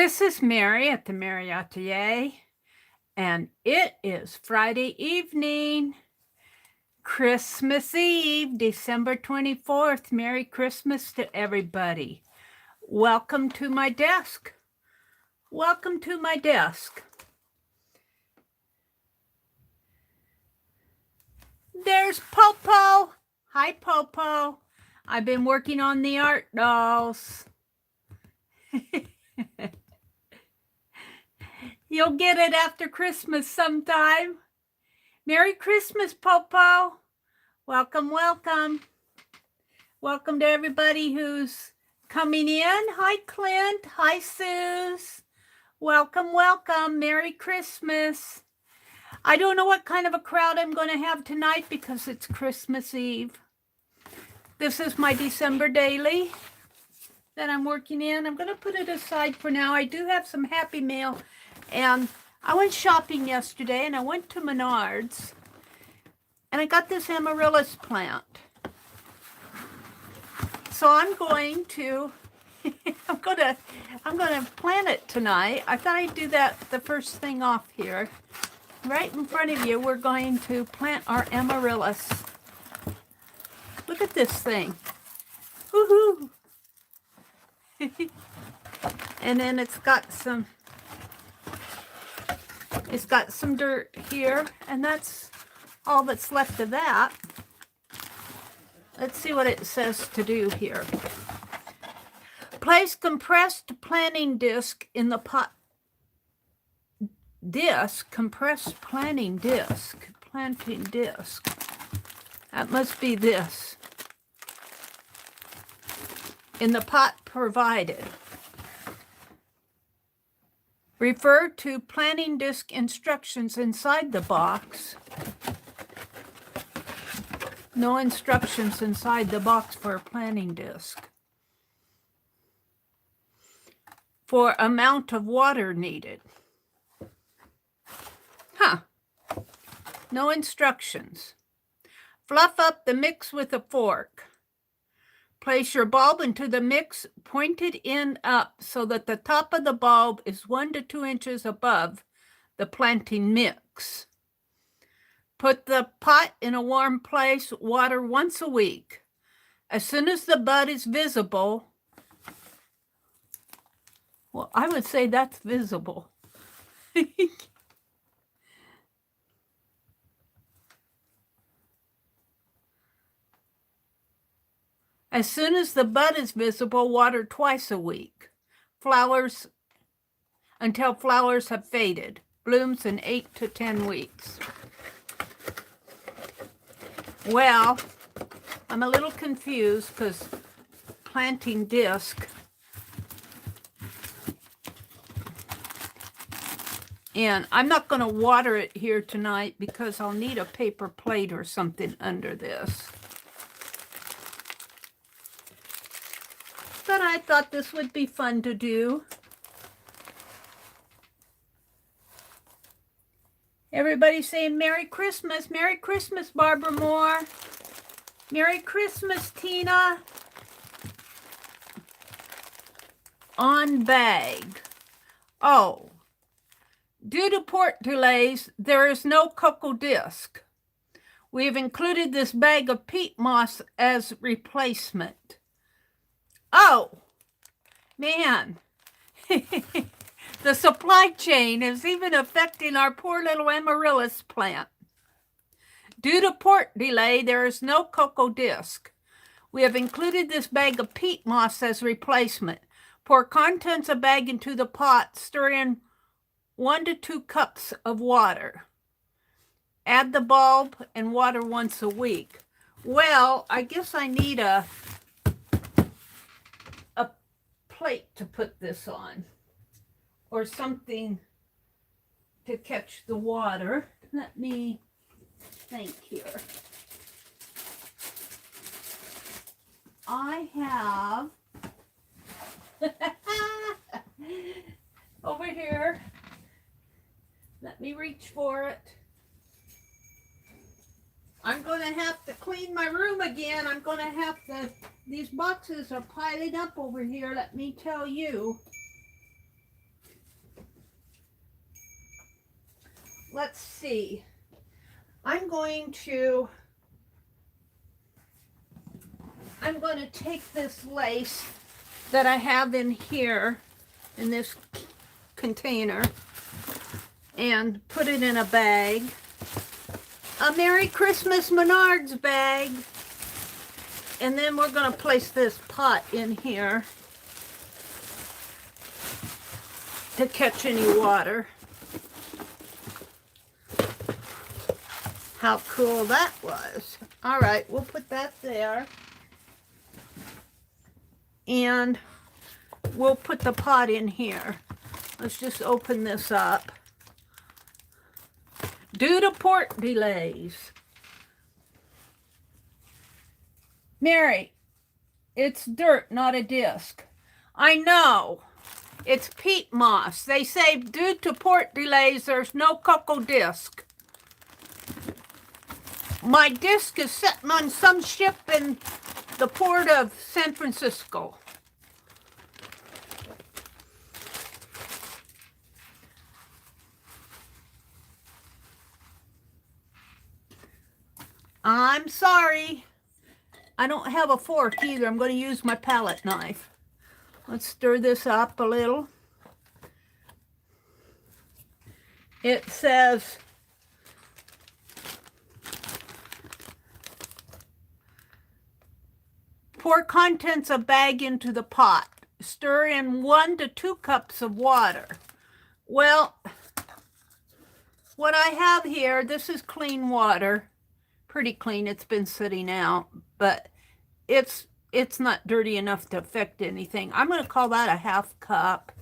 This is Mary at the.meri.atelier, and it is Friday evening, Christmas Eve, December 24th. Merry Christmas to everybody. Welcome to my desk. Welcome to my desk. There's Popo. Hi, Popo. I've been working on the art dolls. You'll get it after Christmas sometime. Merry Christmas, Popo. Welcome, welcome. Welcome to everybody who's coming in. Hi, Clint. Hi, Suze. Welcome, welcome. Merry Christmas. I don't know what kind of a crowd I'm going to have tonight because it's Christmas Eve. This is my December daily that I'm working in. I'm going to put it aside for now. I do have some Happy Mail. And I went shopping yesterday, and I went to Menards, and I got this amaryllis plant. So I'm going to, I'm gonna plant it tonight. I thought I'd do that the first thing off here. Right in front of you, we're going to plant our amaryllis. Look at this thing. Woohoo! And then it's got some dirt here, and that's all that's left of that. Let's see what it says to do here. Place compressed planting disc in the pot. Compressed planting disc. That must be this. In the pot provided. Refer to planting disc instructions inside the box. No instructions inside the box for a planting disc. For amount of water needed. No instructions. Fluff up the mix with a fork. Place your bulb into the mix, pointed end up so that the top of the bulb is 1 to 2 inches above the planting mix. Put the pot in a warm place, water once a week. As soon as the bud is visible, well, I would say that's visible. As soon as the bud is visible, water twice a week. Flowers until flowers have faded. Blooms in 8 to 10 weeks. Well, I'm a little confused because planting disc. And I'm not going to water it here tonight because I'll need a paper plate or something under this. But I thought this would be fun to do. Everybody saying Merry Christmas. Merry Christmas, Barbara Moore. Merry Christmas, Tina. On bag. Oh. Due to port delays, there is no cocoa disc. We have included this bag of peat moss as replacement. Oh, man, the supply chain is even affecting our poor little amaryllis plant. Due to port delay, there is no cocoa disc. We have included this bag of peat moss as replacement. Pour contents of bag into the pot, stir in 1 to 2 cups of water. Add the bulb and water once a week. Well, I guess I need a plate to put this on, or something to catch the water. Let me think here. I have over here, let me reach for it. I'm going to have to clean my room again. I'm going to have to, these boxes are piling up over here, let me tell you. let's see. I'm going to take this lace that I have in here, in this container, and put it in a bag. A Merry Christmas Menards bag. And then we're going to place this pot in here to catch any water. How cool that was. All right, we'll put that there. And we'll put the pot in here. Let's just open this up. Due to port delays. Mary, it's dirt, not a disc. I know. It's peat moss. They say due to port delays, there's no cocoa disc. My disc is sitting on some ship in the port of San Francisco. I'm sorry. I don't have a fork either. I'm going to use my palette knife. Let's stir this up a little. It says, pour contents of bag into the pot. Stir in 1 to 2 cups of water. Well, what I have here, this is clean water. Pretty clean. It's been sitting out, but it's not dirty enough to affect anything. I'm going to call that a 1/2 cup.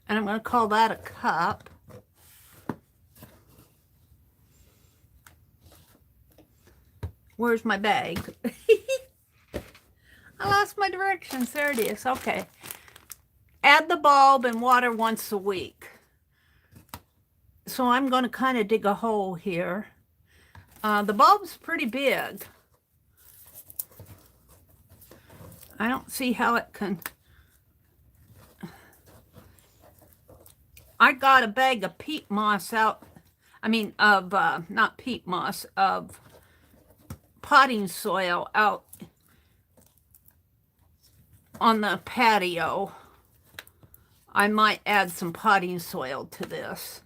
And I'm going to call that a cup. Where's my bag? I lost my directions. There it is. Okay. Add the bulb and water once a week. So I'm going to kind of dig a hole here. The bulb's pretty big. I don't see how it can... I got a bag of peat moss out. I mean, of, not peat moss, of potting soil out on the patio. I might add some potting soil to this.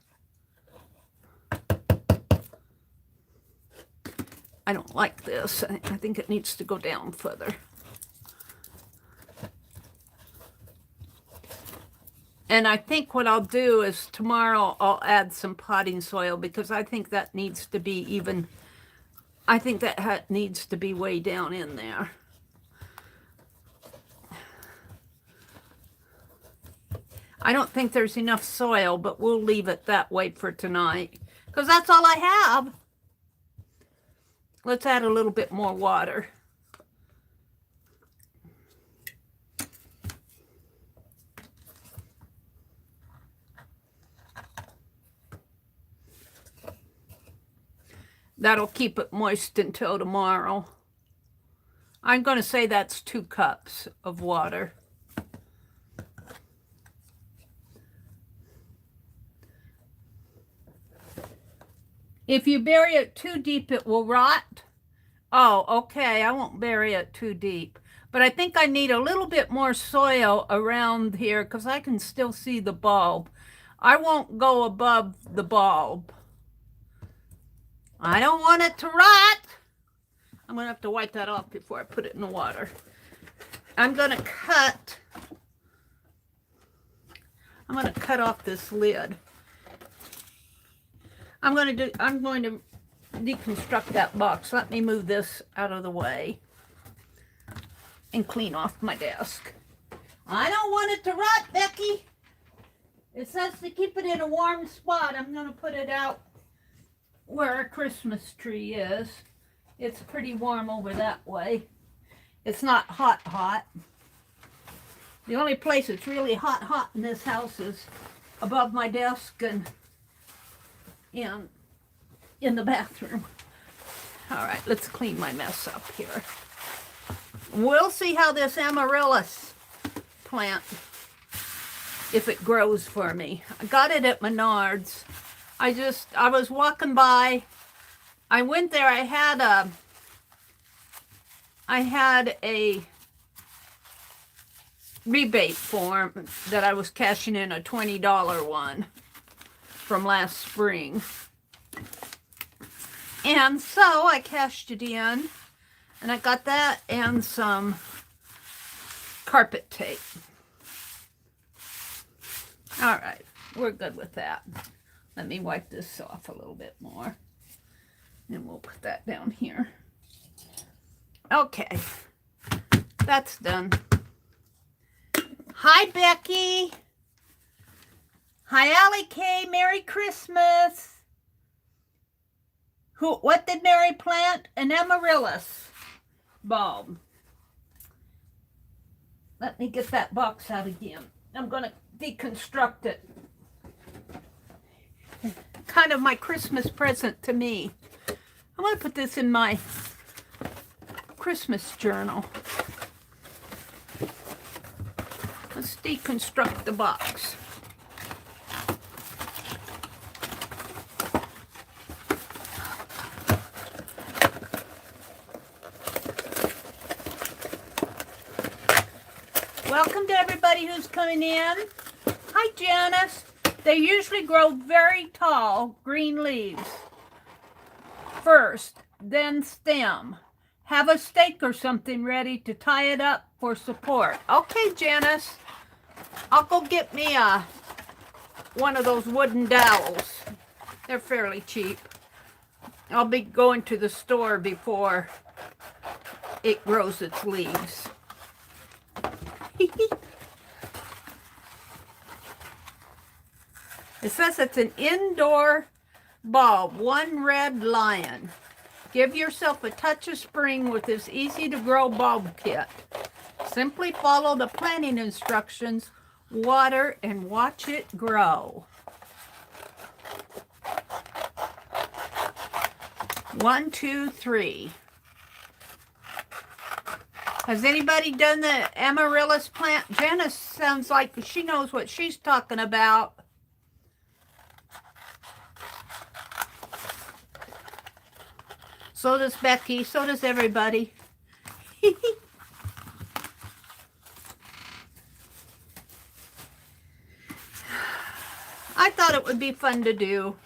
I don't like this. I think it needs to go down further. And I think what I'll do is tomorrow I'll add some potting soil because I think that needs to be even, I think that needs to be way down in there. I don't think there's enough soil, but we'll leave it that way for tonight because that's all I have. Let's add a little bit more water. That'll keep it moist until tomorrow. I'm going to say that's 2 cups of water. If you bury it too deep, it will rot. Oh, okay, I won't bury it too deep. But I think I need a little bit more soil around here because I can still see the bulb. I won't go above the bulb. I don't want it to rot. I'm going to have to wipe that off before I put it in the water. I'm going to cut off this lid. I'm going to deconstruct that box. Let me move this out of the way and clean off my desk. I don't want it to rot, Becky. It says to keep it in a warm spot. I'm going to put it out where our Christmas tree is. It's pretty warm over that way. It's not hot. The only place it's really hot in this house is above my desk and in the bathroom. All right, let's clean my mess up here. We'll see how this amaryllis plant, if it grows for me. I got it at Menards. I was walking by. I went there. I had a rebate form that I was cashing in, a $20 one from last spring. And so I cashed it in, and I got that and some carpet tape. All right, we're good with that. Let me wipe this off a little bit more. And we'll put that down here. Okay, that's done. Hi, Becky. Hi, Allie K. Merry Christmas. What did Mary plant? An amaryllis bulb. Let me get that box out again. I'm going to deconstruct it. Kind of my Christmas present to me. I'm going to put this in my Christmas journal. Let's deconstruct the box. Welcome to everybody who's coming in. Hi, Janice. They usually grow very tall green leaves first, then stem. Have a stake or something ready to tie it up for support. Okay, Janice. I'll go get me one of those wooden dowels. They're fairly cheap. I'll be going to the store before it grows its leaves. It says it's an indoor bulb, one red lion. Give yourself a touch of spring with this easy to grow bulb kit. Simply follow the planting instructions, water, and watch it grow. 1, 2, 3. Has anybody done the amaryllis plant? Janice sounds like she knows what she's talking about. So does Becky. So does everybody. I thought it would be fun to do.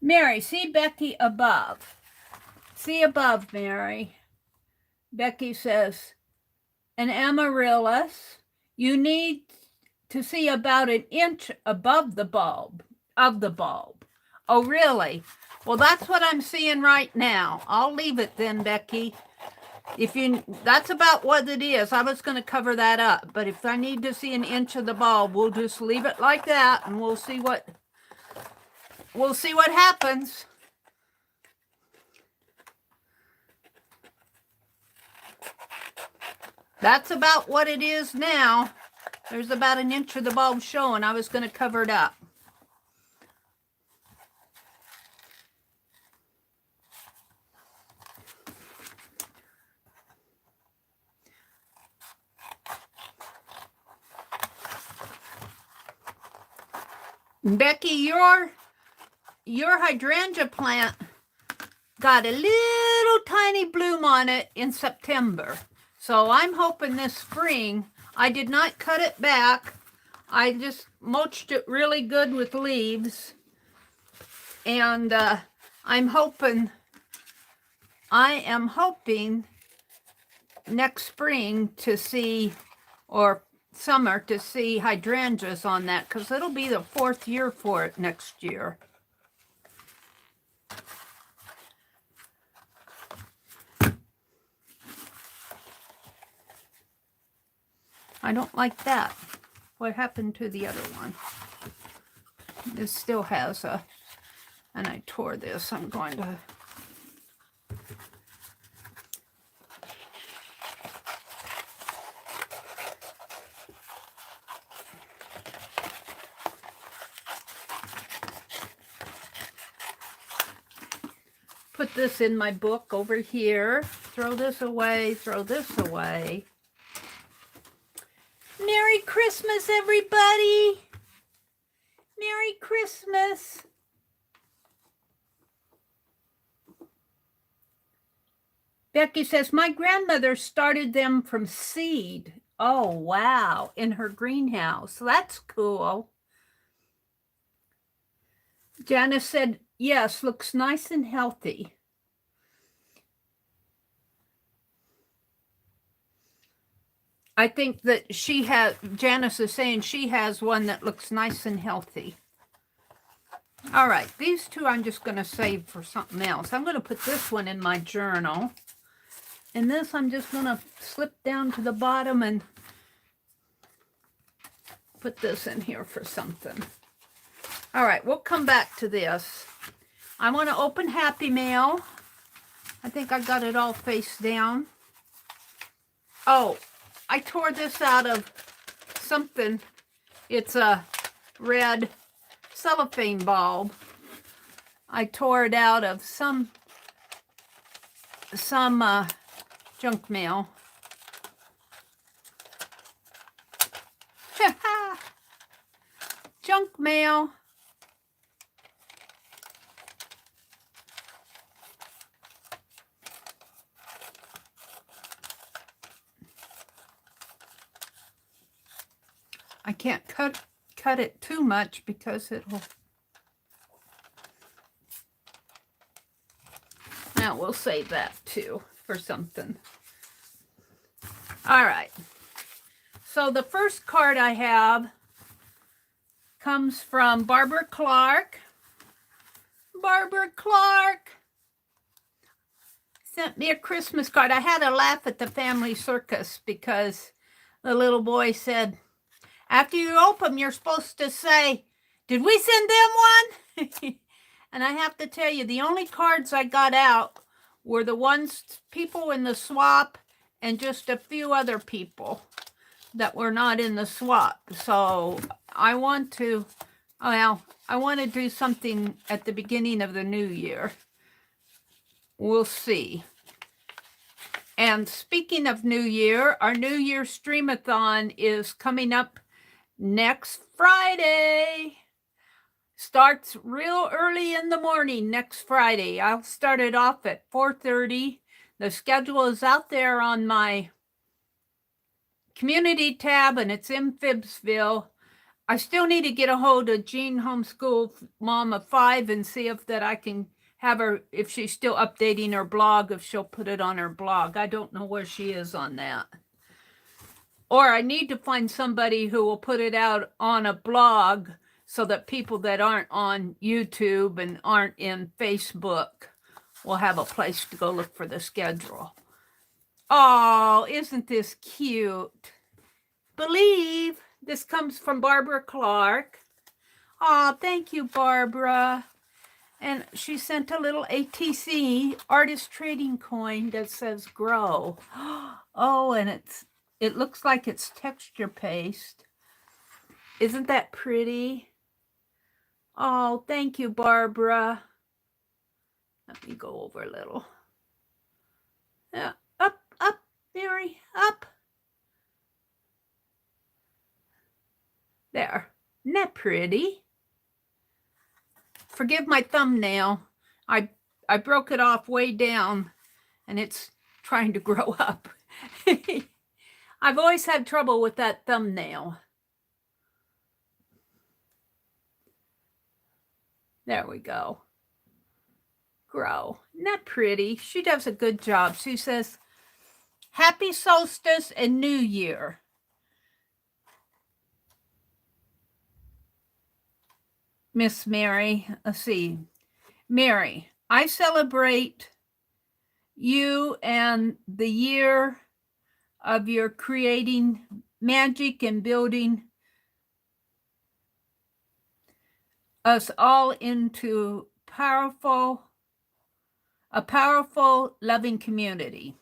Mary, see Becky above. See above, Mary. Becky says, an amaryllis, you need to see about an inch above the bulb, of the bulb. Oh, really? Well, that's what I'm seeing right now. I'll leave it then, Becky. That's about what it is. I was going to cover that up, but if I need to see an inch of the bulb, we'll just leave it like that, and we'll see what happens. That's about what it is now. There's about an inch of the bulb showing. I was going to cover it up. Becky, your hydrangea plant got a little tiny bloom on it in September. So I'm hoping this spring, I did not cut it back. I just mulched it really good with leaves. And I am hoping next spring to see, or summer to see hydrangeas on that, because it'll be the 4th year for it next year. I don't like that. What happened to the other one? This still has a And I tore this. I'm going to... put this in my book over here. Throw this away, throw this away. Merry Christmas, everybody! Merry Christmas! Becky says, my grandmother started them from seed. Oh, wow, in her greenhouse. That's cool. Janice said, yes, looks nice and healthy. I think that Janice is saying she has one that looks nice and healthy. All right, these two I'm just going to save for something else. I'm going to put this one in my journal. And this I'm just going to slip down to the bottom and put this in here for something. All right, we'll come back to this. I want to open Happy Mail. I think I got it all face down. Oh, I tore this out of something. It's a red cellophane bulb. I tore it out of some junk mail. Junk mail. I can't cut it too much because it'll... Now we'll save that too for something. All right. So the first card I have comes from Barbara Clark. Barbara Clark sent me a Christmas card. I had a laugh at the family circus because the little boy said, after you open them, you're supposed to say, did we send them one? And I have to tell you, the only cards I got out were the ones, people in the swap, and just a few other people that were not in the swap. So I want to, well, I want to do something at the beginning of the new year. We'll see. And speaking of New Year, our New Year Streamathon is coming up next Friday. Starts real early in the morning next Friday. I'll start it off at 4:30. The schedule is out there on my community tab, and it's in Phibbsville. I still need to get a hold of Jean Homeschool Mom of 5 and see if that I can have her, if she's still updating her blog, if she'll put it on her blog. I don't know where she is on that. Or I need to find somebody who will put it out on a blog so that people that aren't on YouTube and aren't in Facebook will have a place to go look for the schedule. Oh, isn't this cute? Believe. This comes from Barbara Clark. Oh, thank you, Barbara. And she sent a little ATC artist trading coin that says grow. Oh, and it looks like it's texture paste. Isn't that pretty? Oh, thank you, Barbara. Let me go over a little. Yeah, up, Mary, up. There. Isn't that pretty? Forgive my thumbnail. I broke it off way down, and it's trying to grow up. I've always had trouble with that thumbnail. There we go. Grow. Isn't that pretty? She does a good job. She says, Happy Solstice and New Year. Miss Mary, let's see. Mary, I celebrate you and the year of your creating magic and building us all into powerful, loving community.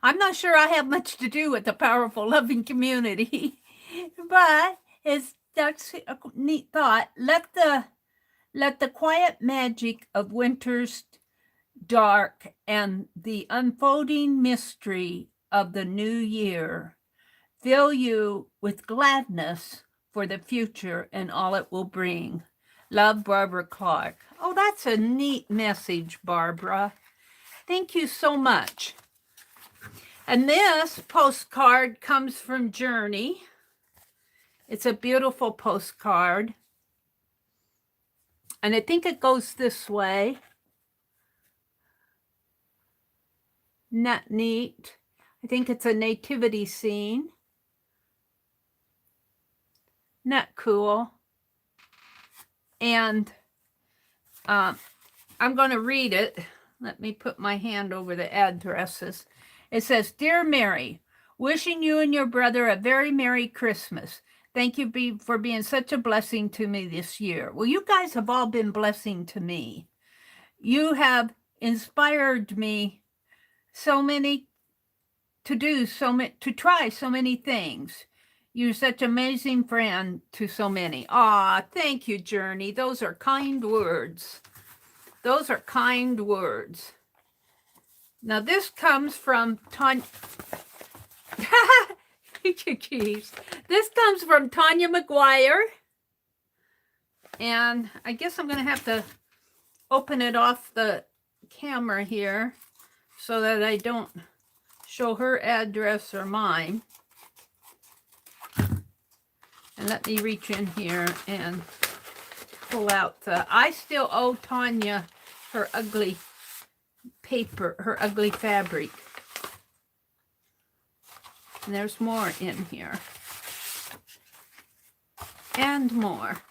I'm not sure I have much to do with the powerful, loving community, but that's a neat thought. Let the quiet magic of winter's dark and the unfolding mystery of the new year fill you with gladness for the future and all it will bring. Love, Barbara Clark. Oh, that's a neat message, Barbara. Thank you so much. And this postcard comes from Journey. It's a beautiful postcard. And I think it goes this way. Not neat. I think it's a nativity scene. Not cool. And I'm going to read it. Let me put my hand over the addresses. It says, Dear Mary, wishing you and your brother a very Merry Christmas. Thank you for being such a blessing to me this year. Well, you guys have all been blessing to me. You have inspired me to try so many things. You're such an amazing friend to so many. Aw, thank you, Journey. Those are kind words. Those are kind words. Now, this comes from Tanya. This comes from Tanya McGuire. And I guess I'm going to have to open it off the camera here so that I don't show her address or mine. And let me reach in here and pull out I still owe Tanya her ugly paper, her ugly fabric. And there's more in here. And more.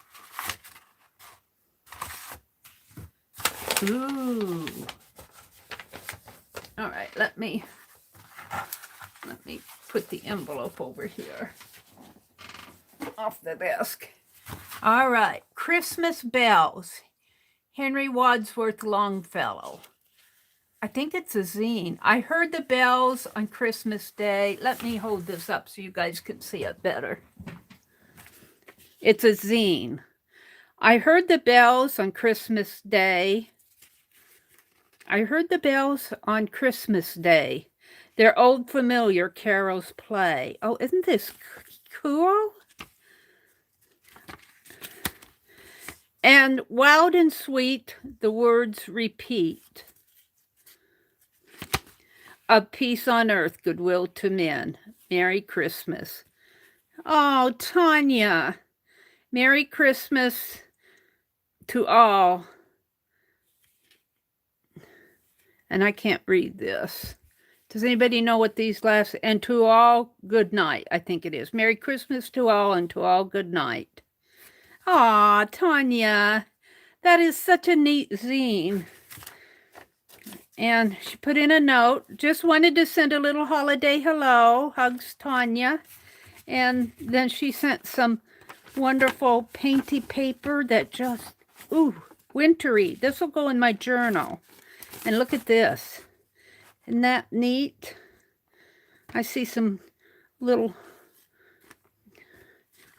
Ooh. All right, let me put the envelope over here. Off the desk. All right. Christmas Bells. Henry Wadsworth Longfellow. I think it's a zine. I heard the bells on Christmas Day. Let me hold this up so you guys can see it better. It's a zine. I heard the bells on Christmas Day. I heard the bells on Christmas Day. Their old familiar carols play. Oh, isn't this cool? And wild and sweet, the words repeat. Of peace on earth, goodwill to men. Merry Christmas. Oh, Tanya. Merry Christmas to all. And I can't read this. Does anybody know what these last... And to all, good night, I think it is. Merry Christmas to all, and to all, good night. Aw, Tanya, that is such a neat zine. And she put in a note, just wanted to send a little holiday hello, hugs Tanya. And then she sent some wonderful painty paper that just, ooh, wintry. This will go in my journal. And look at this. Isn't that neat? I see some little...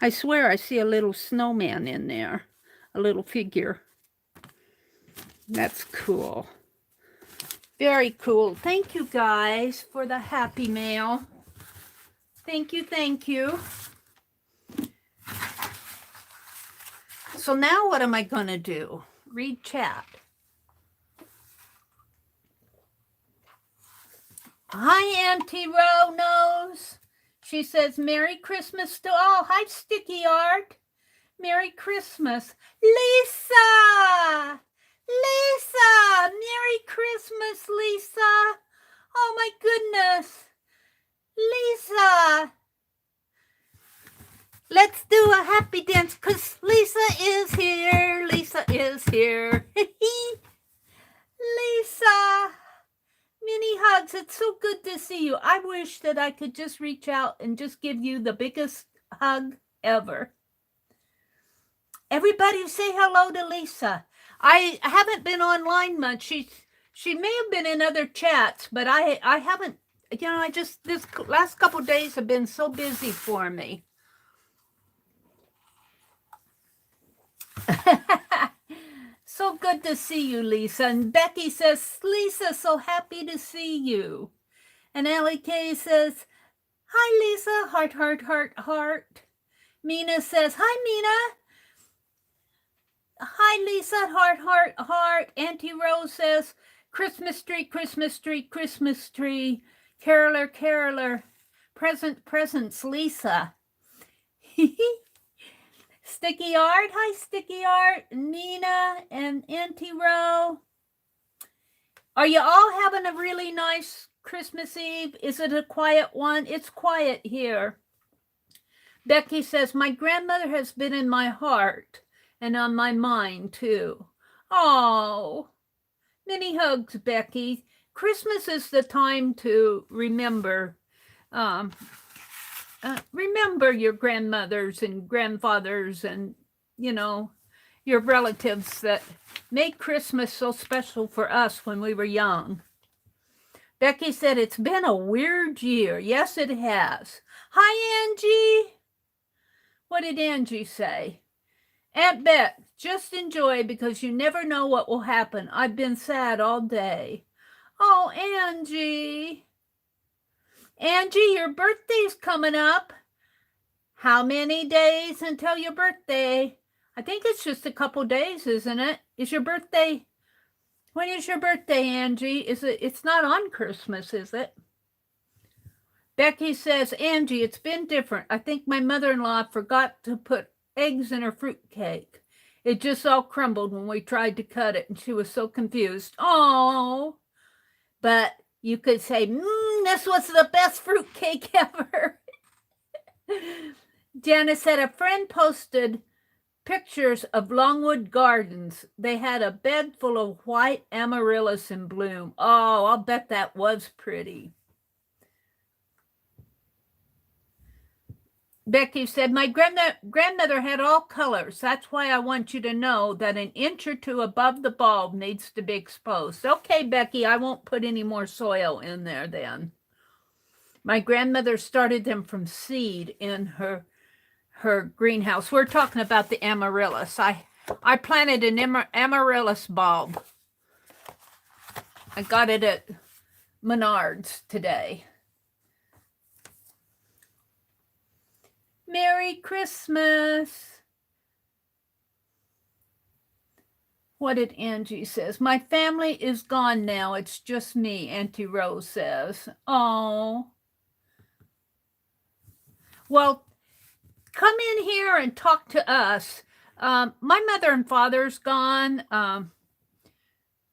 I swear I see a little snowman in there, a little figure. That's cool. Very cool. Thank you guys for the happy mail. Thank you, thank you. So now what am I going to do? Read chat. Hi, Auntie Ro-Nose. She says, Merry Christmas to all. Hi, Sticky Art. Merry Christmas. Lisa! Lisa! Merry Christmas, Lisa. Oh, my goodness. Lisa. Let's do a happy dance because Lisa is here. Lisa is here. Lisa. Many hugs. It's so good to see you. I wish that I could just reach out and just give you the biggest hug ever. Everybody say hello to Lisa. I haven't been online much. She may have been in other chats, but I haven't, you know, I just, this last couple days have been so busy for me. So good to see you, Lisa. And Becky says, Lisa, so happy to see you. And Ellie K says, hi, Lisa, heart, heart, heart, heart. Mina says, hi, Mina. Hi, Lisa, heart, heart, heart. Auntie Rose says, Christmas tree, Christmas tree, Christmas tree. Caroler, caroler. Present, presents, Lisa. Sticky Art, hi, Sticky Art. Nina and Auntie Rose. Are you all having a really nice Christmas Eve? Is it a quiet one? It's quiet here. Becky says, my grandmother has been in my heart and on my mind too. Oh, many hugs, Becky. Christmas is the time to remember. Remember your grandmothers and grandfathers and, you know, your relatives that made Christmas so special for us when we were young. Becky said, it's been a weird year. Yes, it has. Hi, Angie. What did Angie say? Aunt Bet, just enjoy because you never know what will happen. I've been sad all day. Oh, Angie. Angie, your birthday's coming up. How many days until your birthday? I think it's just a couple days, isn't it? Is your birthday? When is your birthday, Angie? It's not on Christmas, is it? Becky says, Angie, it's been different. I think my mother-in-law forgot to put eggs in her fruit cake. It just all crumbled when we tried to cut it, and she was so confused. Oh, but you could say, this was the best fruit cake ever. Janice said, a friend posted pictures of Longwood Gardens. They had a bed full of white amaryllis in bloom. Oh, I'll bet that was pretty. Becky said, my grandmother had all colors. That's why I want you to know that an inch or two above the bulb needs to be exposed. Okay, Becky, I won't put any more soil in there then. My grandmother started them from seed in her greenhouse. We're talking about the amaryllis. I planted an amaryllis bulb. I got it at Menards today. Merry Christmas. What did Angie says? My family is gone now. It's just me, Auntie Rose says. Oh. Well, come in here and talk to us. My mother and father's gone. I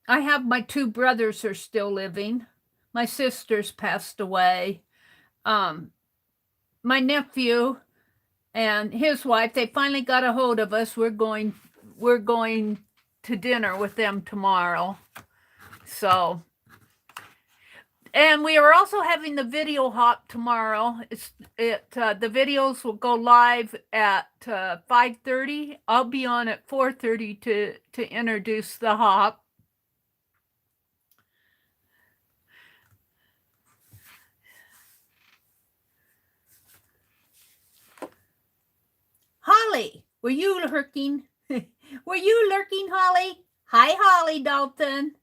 have my two brothers are still living. My sister's passed away. My nephew and his wife, they finally got a hold of us. We're going to dinner with them tomorrow. So, and we are also having the video hop tomorrow. The videos will go live at 5:30. I'll be on at 4:30 to introduce the hop. Holly, were you lurking? Were you lurking, Holly? Hi, Holly Dalton.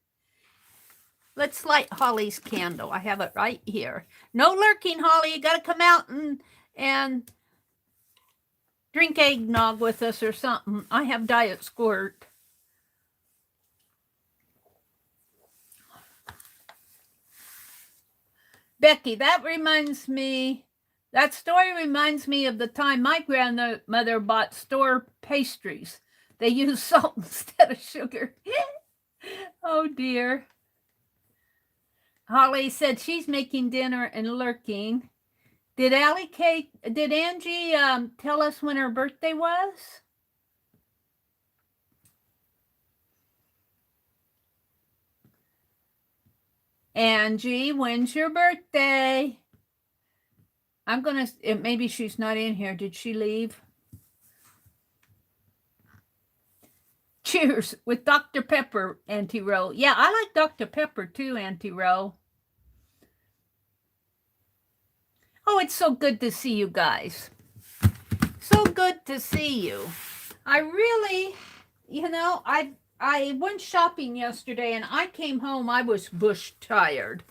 Let's light Holly's candle. I have it right here. No lurking, Holly. You got to come out and drink eggnog with us or something. I have Diet Squirt. Becky, that story reminds me of the time my grandmother bought store pastries. They use salt instead of sugar. Oh, dear. Holly said she's making dinner and lurking. Did Angie tell us when her birthday was? Angie, when's your birthday? Maybe she's not in here. Did she leave? Cheers with Dr. Pepper, Auntie Ro. Yeah, I like Dr. Pepper too, Auntie Ro. Oh, it's so good to see you guys. So good to see you. I really, you know, I went shopping yesterday and I came home, I was bush tired.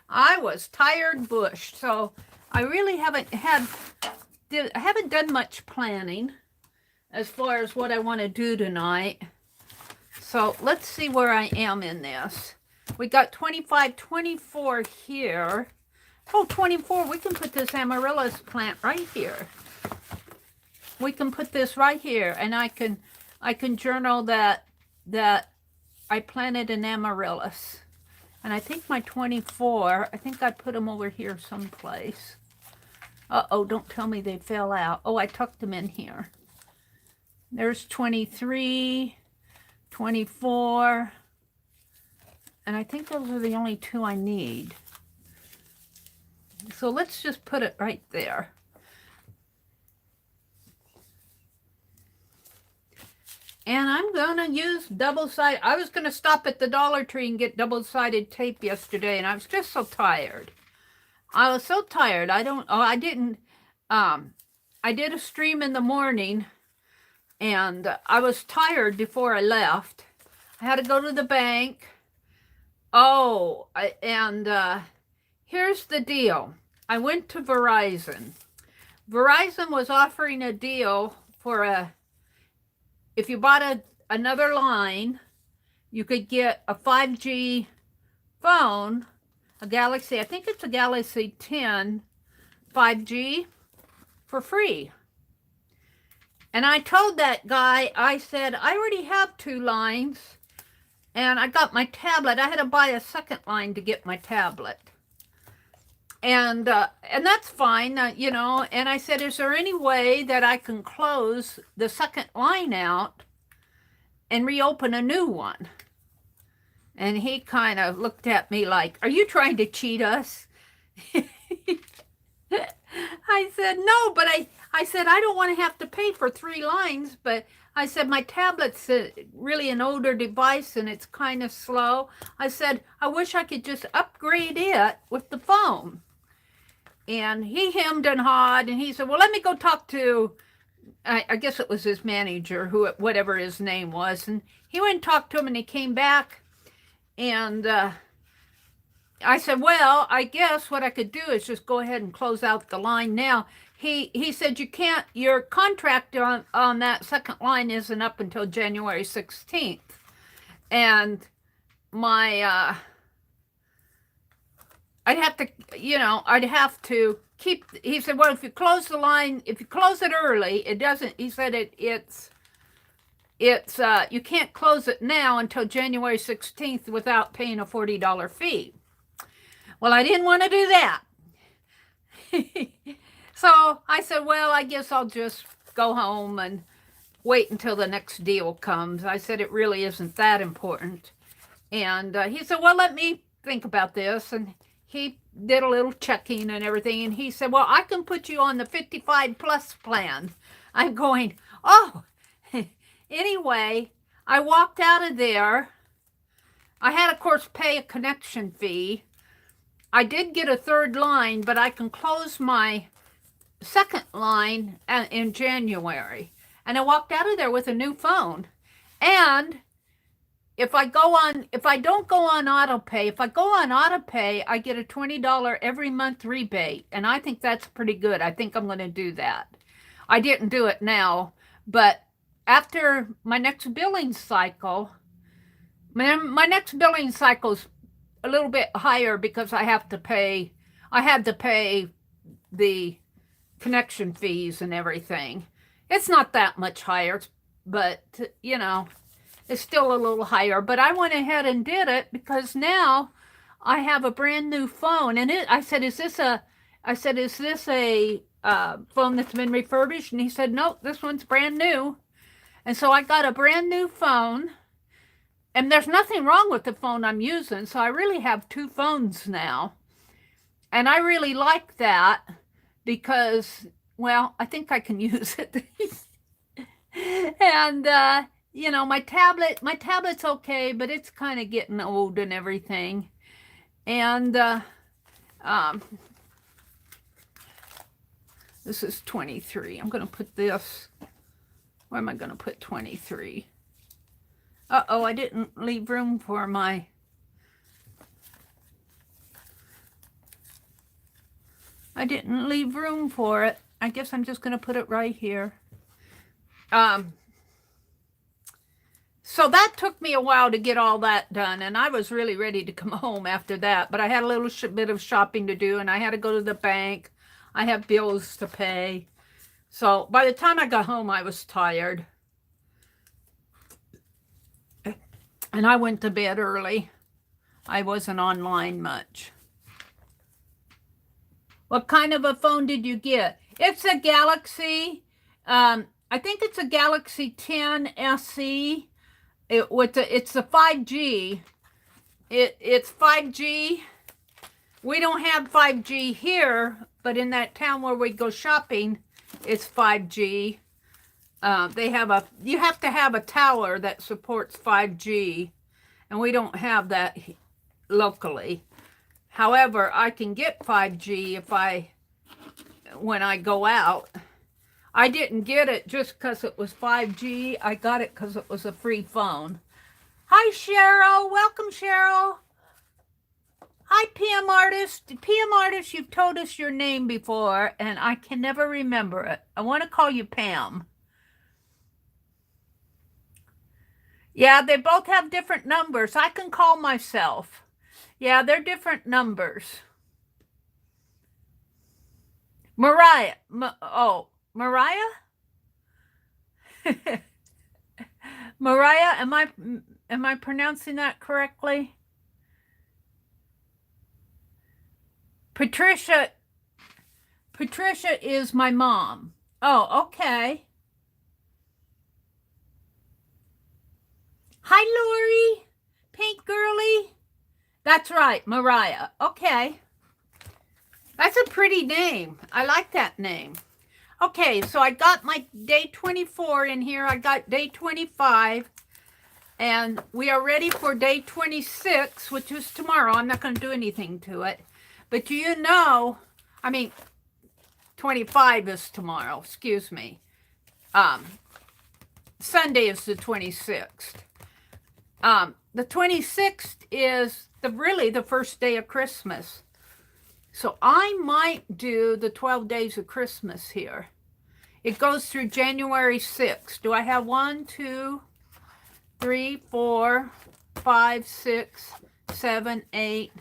I was tired bush. So I really haven't done much planning as far as what I want to do tonight. So let's see where I am in this. We got 25, 24 here. Oh, 24, we can put this amaryllis plant right here. We can put this right here, and I can journal that I planted an amaryllis. And I think my 24, I think I put them over here someplace. Uh-oh, don't tell me they fell out. Oh, I tucked them in here. There's 23, 24, and I think those are the only two I need. So let's just put it right there. And I'm going to use double-sided. I was going to stop at the Dollar Tree and get double-sided tape yesterday, and I was just so tired. I was so tired. I did a stream in the morning, and I was tired before I left. I had to go to the bank. Oh, here's the deal. I went to Verizon. Verizon was offering a deal for if you bought another line, you could get a 5G phone, a Galaxy, I think it's a Galaxy 10 5G for free. And I told that guy, I said, I already have 2 lines and I got my tablet. I had to buy a second line to get my tablet. And that's fine, you know. And I said, is there any way that I can close the second line out and reopen a new one? And he kind of looked at me like, are you trying to cheat us? I said, no, but I said, I don't want to have to pay for 3 lines, but I said, my tablet's really an older device and it's kind of slow. I said, I wish I could just upgrade it with the phone. And he hemmed and hawed, and he said, well, let me go talk to, I guess it was his manager, whatever his name was. And he went and talked to him, and he came back, and I said, well, I guess what I could do is just go ahead and close out the line now. He said, you can't, your contract on that second line isn't up until January 16th. And my, I'd have to keep, he said, well, if you close the line, if you close it early, it doesn't, he said it's you can't close it now until January 16th without paying a $40 fee. Well, I didn't want to do that. So I said, well, I guess I'll just go home and wait until the next deal comes. I said, it really isn't that important. And he said, well, let me think about this. And he did a little checking and everything. And he said, well, I can put you on the 55 plus plan. I'm going, oh, anyway, I walked out of there. I had, of course, pay a connection fee. I did get a 3rd line, but I can close my 2nd line in January. And I walked out of there with a new phone. And if I don't go on auto pay, I get a $20 every month rebate. And I think that's pretty good. I think I'm going to do that. I didn't do it now, but after my next billing cycle, my next billing cycle's a little bit higher because I had to pay the connection fees and everything. It's not that much higher, but you know, it's still a little higher. But I went ahead and did it because now I have a brand new phone. And I said, is this a phone that's been refurbished? And he said, no, this one's brand new. And so I got a brand new phone. And there's nothing wrong with the phone I'm using. So I really have 2 phones now. And I really like that because, well, I think I can use it. And you know, my tablet's okay, but it's kind of getting old and everything. And this is 23. I'm going to put this, where am I going to put 23? Uh-oh, I didn't leave room for my, I didn't leave room for it. I guess I'm just going to put it right here. So that took me a while to get all that done, and I was really ready to come home after that, but I had a little bit of shopping to do, and I had to go to the bank. I have bills to pay. So by the time I got home, I was tired. And I went to bed early. I wasn't online much. What kind of a phone did you get? It's a Galaxy. I think it's a Galaxy 10 SE. It's a 5G. It's 5G. We don't have 5G here, but in that town where we go shopping, it's 5G. You have to have a tower that supports 5G, and we don't have that locally. However, I can get 5G when I go out. I didn't get it just because it was 5G. I got it because it was a free phone. Hi, Cheryl. Welcome, Cheryl. Hi, PM Artist. PM Artist, you've told us your name before, and I can never remember it. I want to call you Pam. Yeah, they both have different numbers. I can call myself. Yeah, they're different numbers. Mariah. Mariah? Mariah, am I pronouncing that correctly? Patricia is my mom. Oh, okay. Hi, Lori. Pink Girly. That's right, Mariah. Okay. That's a pretty name. I like that name. Okay, so I got my day 24 in here. I got day 25. And we are ready for day 26, which is tomorrow. I'm not going to do anything to it. But do you know, 25 is tomorrow. Excuse me. Sunday is the 26th. The 26th is really the first day of Christmas. So I might do the 12 days of Christmas here. It goes through January 6th. Do I have 1, 2, 3, 4, 5, 6, 7, 8,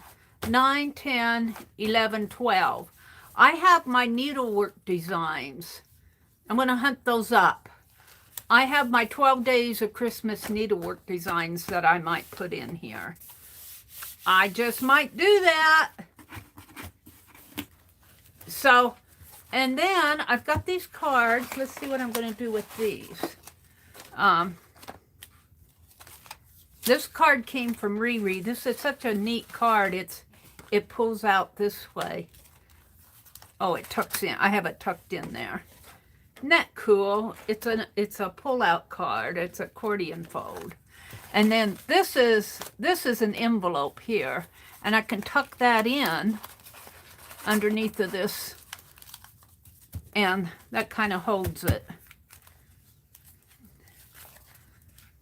9, 10, 11, 12. I have my needlework designs. I'm going to hunt those up. I have my 12 days of Christmas needlework designs that I might put in here. I just might do that. So, and then I've got these cards. Let's see what I'm going to do with these. This card came from Riri. This is such a neat card. It pulls out this way. Oh, it tucks in. I have it tucked in there. Isn't that cool? It's a pull-out card. It's accordion fold. And then this is an envelope here, and I can tuck that in underneath of this, and that kind of holds it.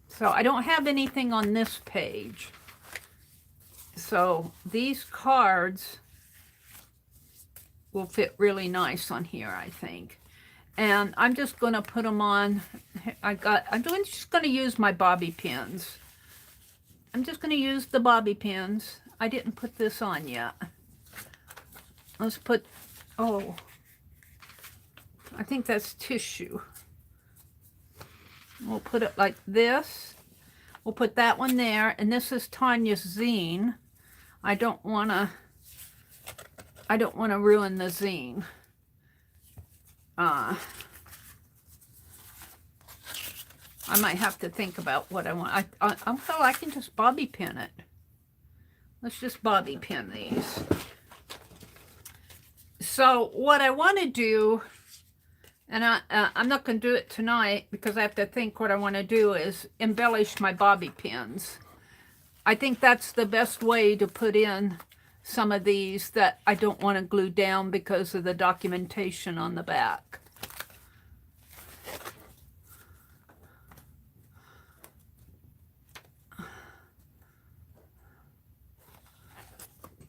So I don't have anything on this page. So these cards will fit really nice on here, I think. And I'm just going to put them on. I'm just going to use my bobby pins. I'm just going to use the bobby pins. I didn't put this on yet. Let's put, I think that's tissue. We'll put it like this. We'll put that one there, and this is Tanya's zine. I don't want to ruin the zine. I might have to think about what I want. I can just bobby pin it. Let's just bobby pin these. So what I want to do, And I'm not going to do it tonight because I have to think what I want to do is embellish my bobby pins. I think that's the best way to put in some of these that I don't want to glue down because of the documentation on the back.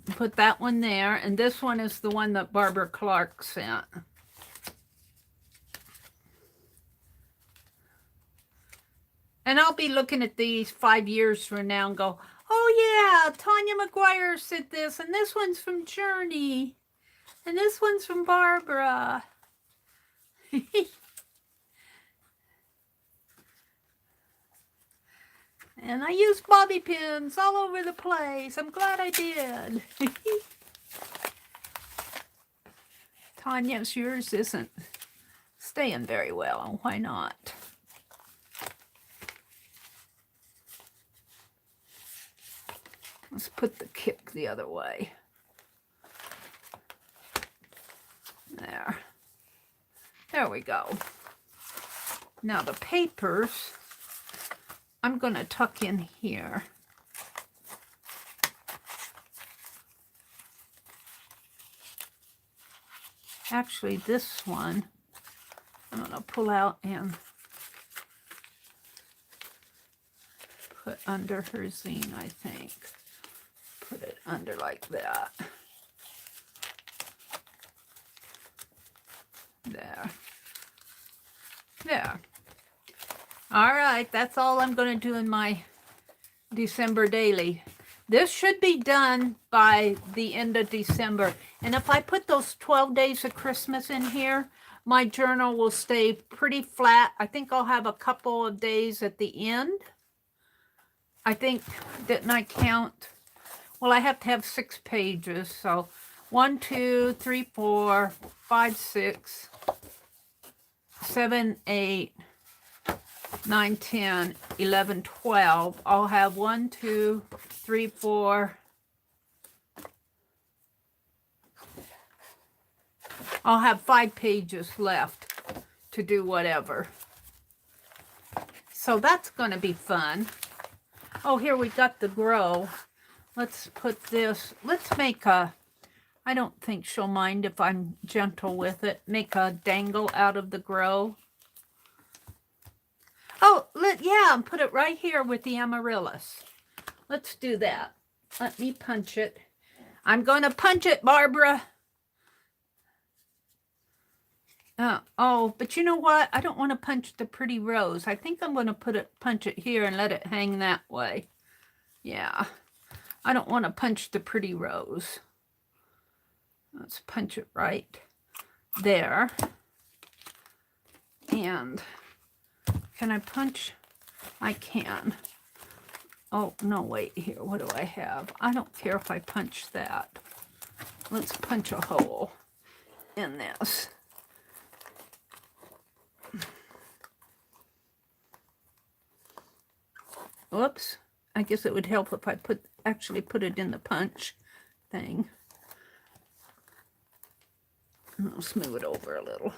Put that one there, and this one is the one that Barbara Clark sent. And I'll be looking at these 5 years from now and go, oh yeah, Tanya McGuire said this, and this one's from Journey, and this one's from Barbara. And I use bobby pins all over the place. I'm glad I did. Tanya's, yours isn't staying very well. Why not? Let's put the kick the other way. There. There we go. Now the papers, I'm going to tuck in here. Actually, this one, I'm going to pull out and put under her zine, I think. Put it under like that. There. There. All right, that's all I'm going to do in my December daily. This should be done by the end of December. And if I put those 12 days of Christmas in here, my journal will stay pretty flat. I think I'll have a couple of days at the end. I think, didn't I count? Well, I have to have 6 pages. So 1, 2, 3, 4, 5, 6, 7, 8, 9, 10, 11, 12. I'll have 1, 2, 3, 4. I'll have 5 pages left to do whatever. So that's going to be fun. Oh, here we got the grow. Let's put this, let's make a, I don't think she'll mind if I'm gentle with it, make a dangle out of the grow. Oh, yeah, and put it right here with the amaryllis. Let's do that. Let me punch it. I'm going to punch it, Barbara. Oh, but you know what? I don't want to punch the pretty rose. I think I'm going to punch it here and let it hang that way. Yeah. I don't want to punch the pretty rose. Let's punch it right there. And can I punch? I can. Oh, no, wait here. What do I have? I don't care if I punch that. Let's punch a hole in this. Whoops. I guess it would help if I actually put it in the punch thing. And I'll smooth it over a little.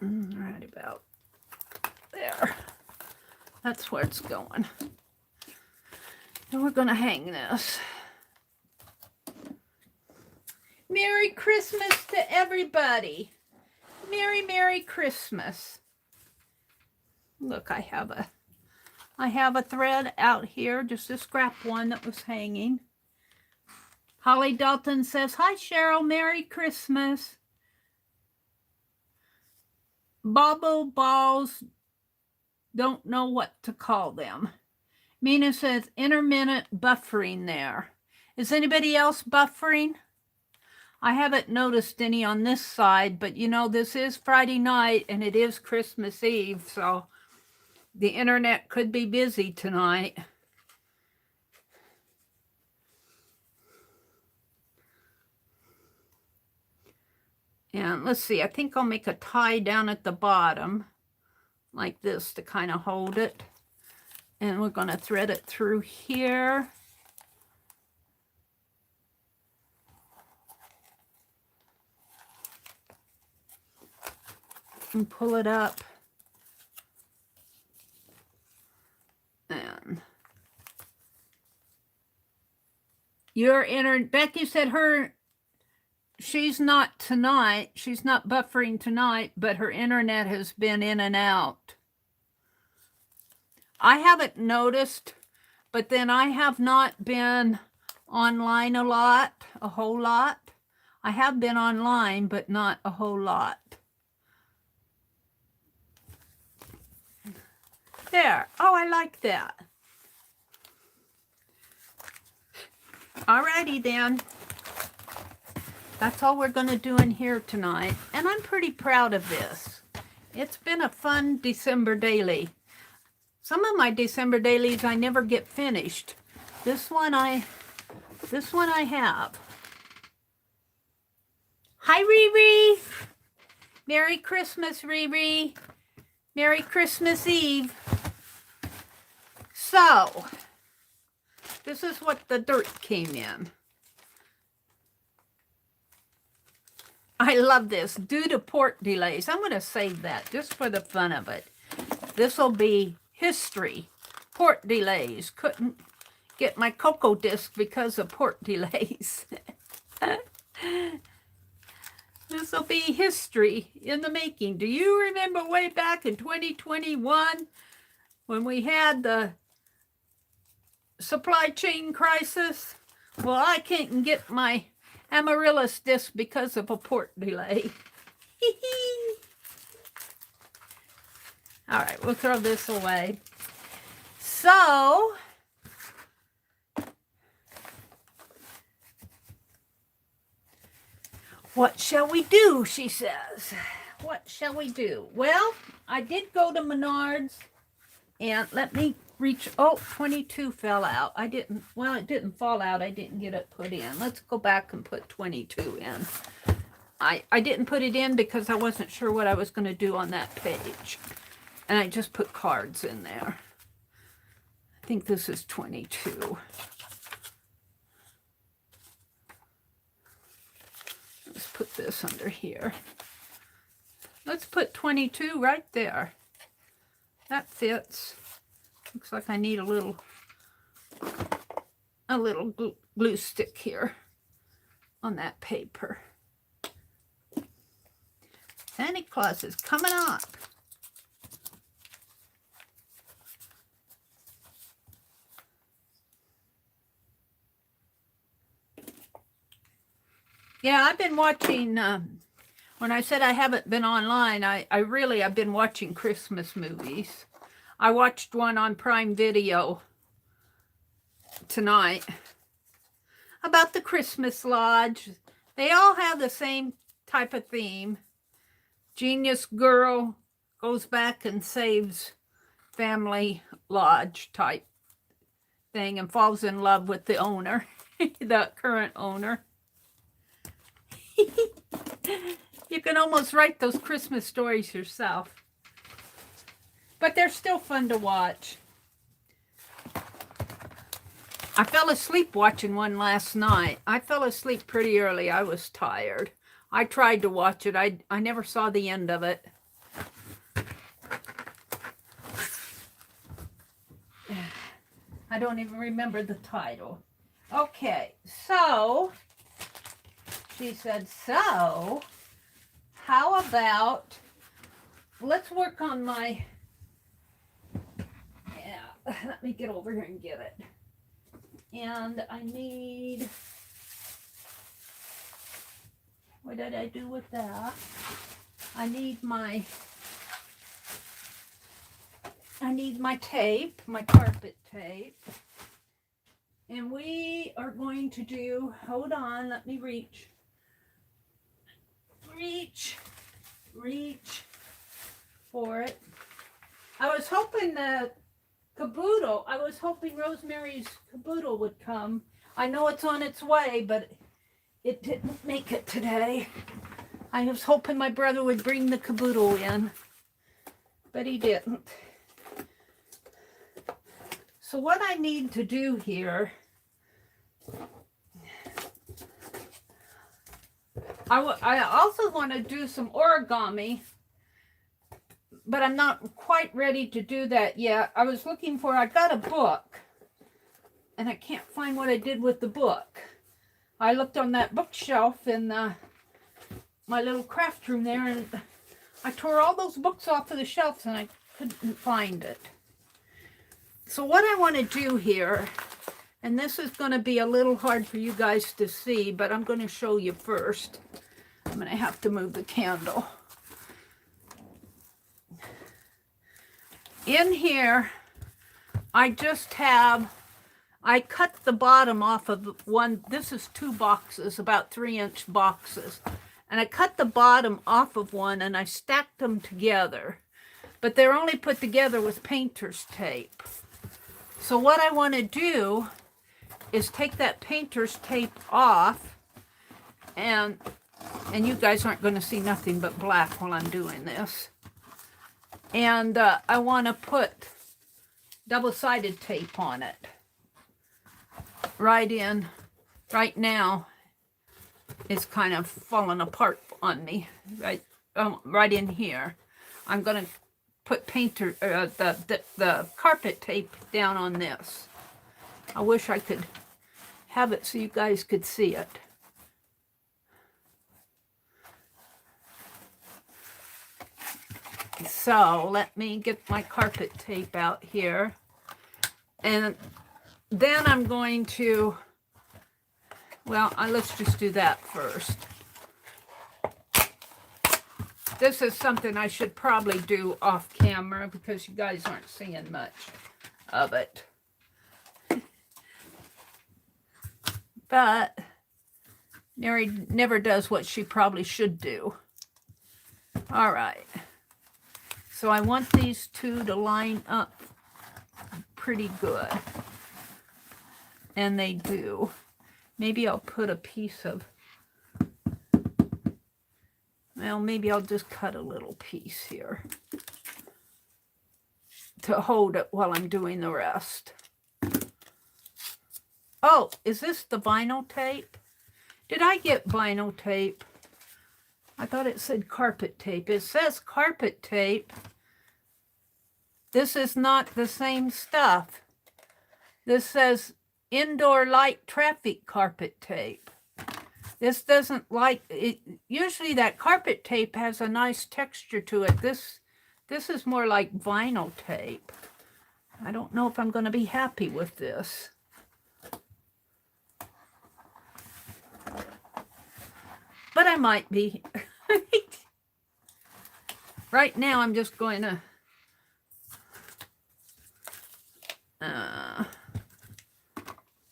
Right about there. That's where it's going. And we're going to hang this. Merry Christmas to everybody. Merry Christmas. Look, I have a thread out here, just a scrap one that was hanging. Holly Dalton says, hi Cheryl, Merry Christmas. Bobble balls, don't know what to call them. Mina says, intermittent buffering there. Is anybody else buffering? I haven't noticed any on this side, but you know, this is Friday night and it is Christmas Eve, so the internet could be busy tonight. And let's see, I think I'll make a tie down at the bottom like this to kind of hold it. And we're going to thread it through here. and pull it up. And your Becky said she's not tonight. She's not buffering tonight, but her internet has been in and out. I haven't noticed, but then I have not been online a whole lot. I have been online, but not a whole lot. There. Oh, I like that. Alrighty then. That's all we're going to do in here tonight. And I'm pretty proud of this. It's been a fun December daily. Some of my December dailies I never get finished. This one I have. Hi, Riri. Merry Christmas, Riri. Merry Christmas Eve. So, this is what the dirt came in. I love this. Due to port delays. I'm going to save that just for the fun of it. This will be history. Port delays. Couldn't get my cocoa disc because of port delays. This will be history in the making. Do you remember way back in 2021 when we had the supply chain crisis? Well, I can't get my amaryllis disc because of a port delay. All right, we'll throw this away. So, what shall we do, she says. What shall we do? Well, I did go to Menards, and let me reach. Oh, 22 fell out. It didn't fall out. I didn't get it put in. Let's go back and put 22 in. I didn't put it in because I wasn't sure what I was going to do on that page. And I just put cards in there. I think this is 22. Let's put this under here. Let's put 22 right there. That fits. Looks like I need a little glue stick here on that paper. Santa Claus is coming up. Yeah, I've been watching, when I said I haven't been online, I've been watching Christmas movies. I watched one on Prime Video tonight about the Christmas Lodge. They all have the same type of theme. Genius girl goes back and saves family lodge type thing and falls in love with the owner, the current owner. You can almost write those Christmas stories yourself. But they're still fun to watch. I fell asleep watching one last night. I fell asleep pretty early. I was tired. I tried to watch it. I never saw the end of it. I don't even remember the title. Okay, so she said, so how about let's work on my, let me get over here and get it. And I need, what did I do with that? I need my tape, my carpet tape. And we are going to do, hold on, let me reach for it. I was hoping Rosemary's caboodle would come. I know it's on its way, but it didn't make it today. I was hoping my brother would bring the caboodle in, but he didn't. So what I need to do here, I also want to do some origami but I'm not quite ready to do that yet. I was looking for, I got a book, and I can't find what I did with the book. I looked on that bookshelf in my little craft room there, and I tore all those books off of the shelves, and I couldn't find it. So what I want to do here, and this is going to be a little hard for you guys to see, but I'm going to show you first. I'm going to have to move the candle. In here, I cut the bottom off of one. This is 2 boxes, about 3-inch boxes. And I cut the bottom off of one and I stacked them together. But they're only put together with painter's tape. So what I want to do is take that painter's tape off, and you guys aren't going to see nothing but black while I'm doing this. And I want to put double-sided tape on it. Right now, it's kind of falling apart on me. Right in here. I'm going to put the carpet tape down on this. I wish I could have it so you guys could see it. So let me get my carpet tape out here. And then I'm going to, well, let's just do that first. This is something I should probably do off camera because you guys aren't seeing much of it. But Mary never does what she probably should do. All right. So I want these 2 to line up pretty good. And they do. Maybe I'll put a piece of, well, maybe I'll just cut a little piece here to hold it while I'm doing the rest. Oh, is this the vinyl tape? Did I get vinyl tape? I thought it said carpet tape. It says carpet tape. This is not the same stuff. This says indoor light traffic carpet tape. This doesn't like it. Usually that carpet tape has a nice texture to it. This is more like vinyl tape. I don't know if I'm going to be happy with this. But I might be. Right now I'm just going to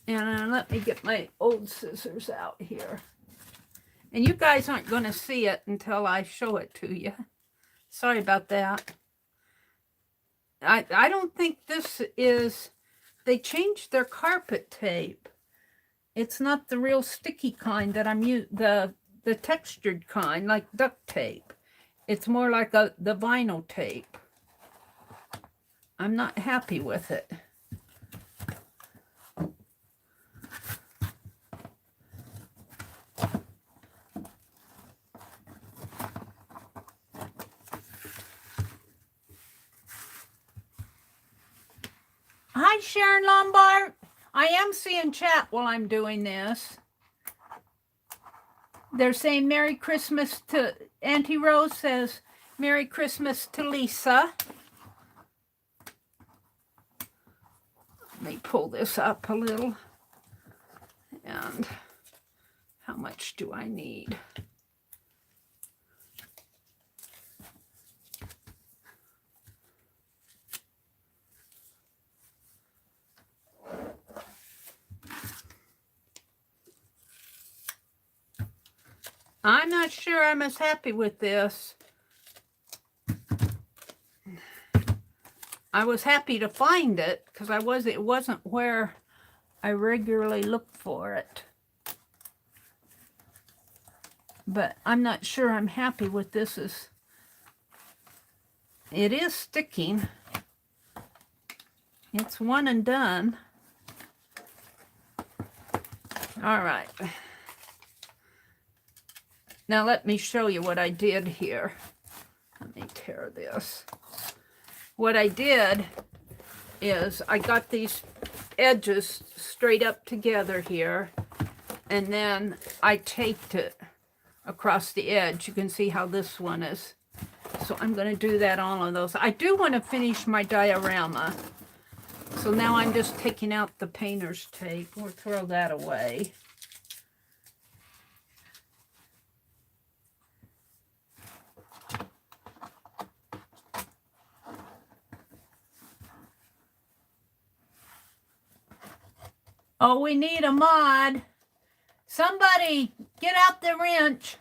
and let me get my old scissors out here. And you guys aren't going to see it until I show it to you. Sorry about that. I don't think this is, they changed their carpet tape. It's not the real sticky kind that I'm using, the textured kind, like duct tape. It's more like the vinyl tape. I'm not happy with it. Hi, Sharon Lombard. I am seeing chat while I'm doing this. They're saying Merry Christmas to, Auntie Rose says, Merry Christmas to Lisa. Let me pull this up a little. And how much do I need? I'm not sure I'm as happy with this. I was happy to find it because it wasn't where I regularly look for it. But I'm not sure I'm happy with this. It is sticking. It's one and done. All right. Now let me show you what I did here. Let me tear this. what I did is I got these edges straight up together here, and then I taped it across the edge. You can see how this one is. So I'm going to do that on all of those. I do want to finish my diorama. So now I'm just taking out the painter's tape. We'll throw that away. Oh, we need a mod. Somebody get out the wrench.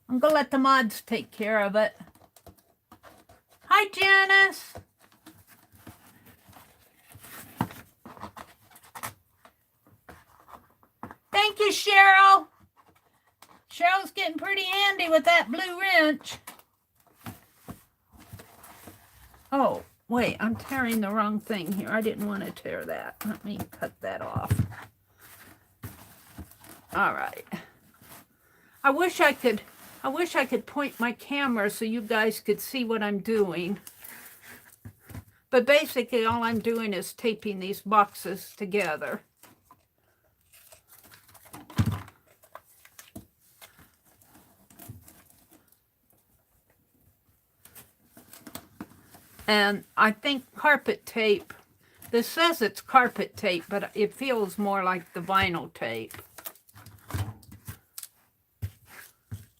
I'm going to let the mods take care of it. Hi, Janice. Thank you, Cheryl. Cheryl's getting pretty handy with that blue wrench. Oh, wait, I'm tearing the wrong thing here. I didn't want to tear that. Let me cut that off. All right. I wish I could point my camera so you guys could see what I'm doing. But basically all I'm doing is taping these boxes together. And I think carpet tape, this says it's carpet tape, but it feels more like the vinyl tape.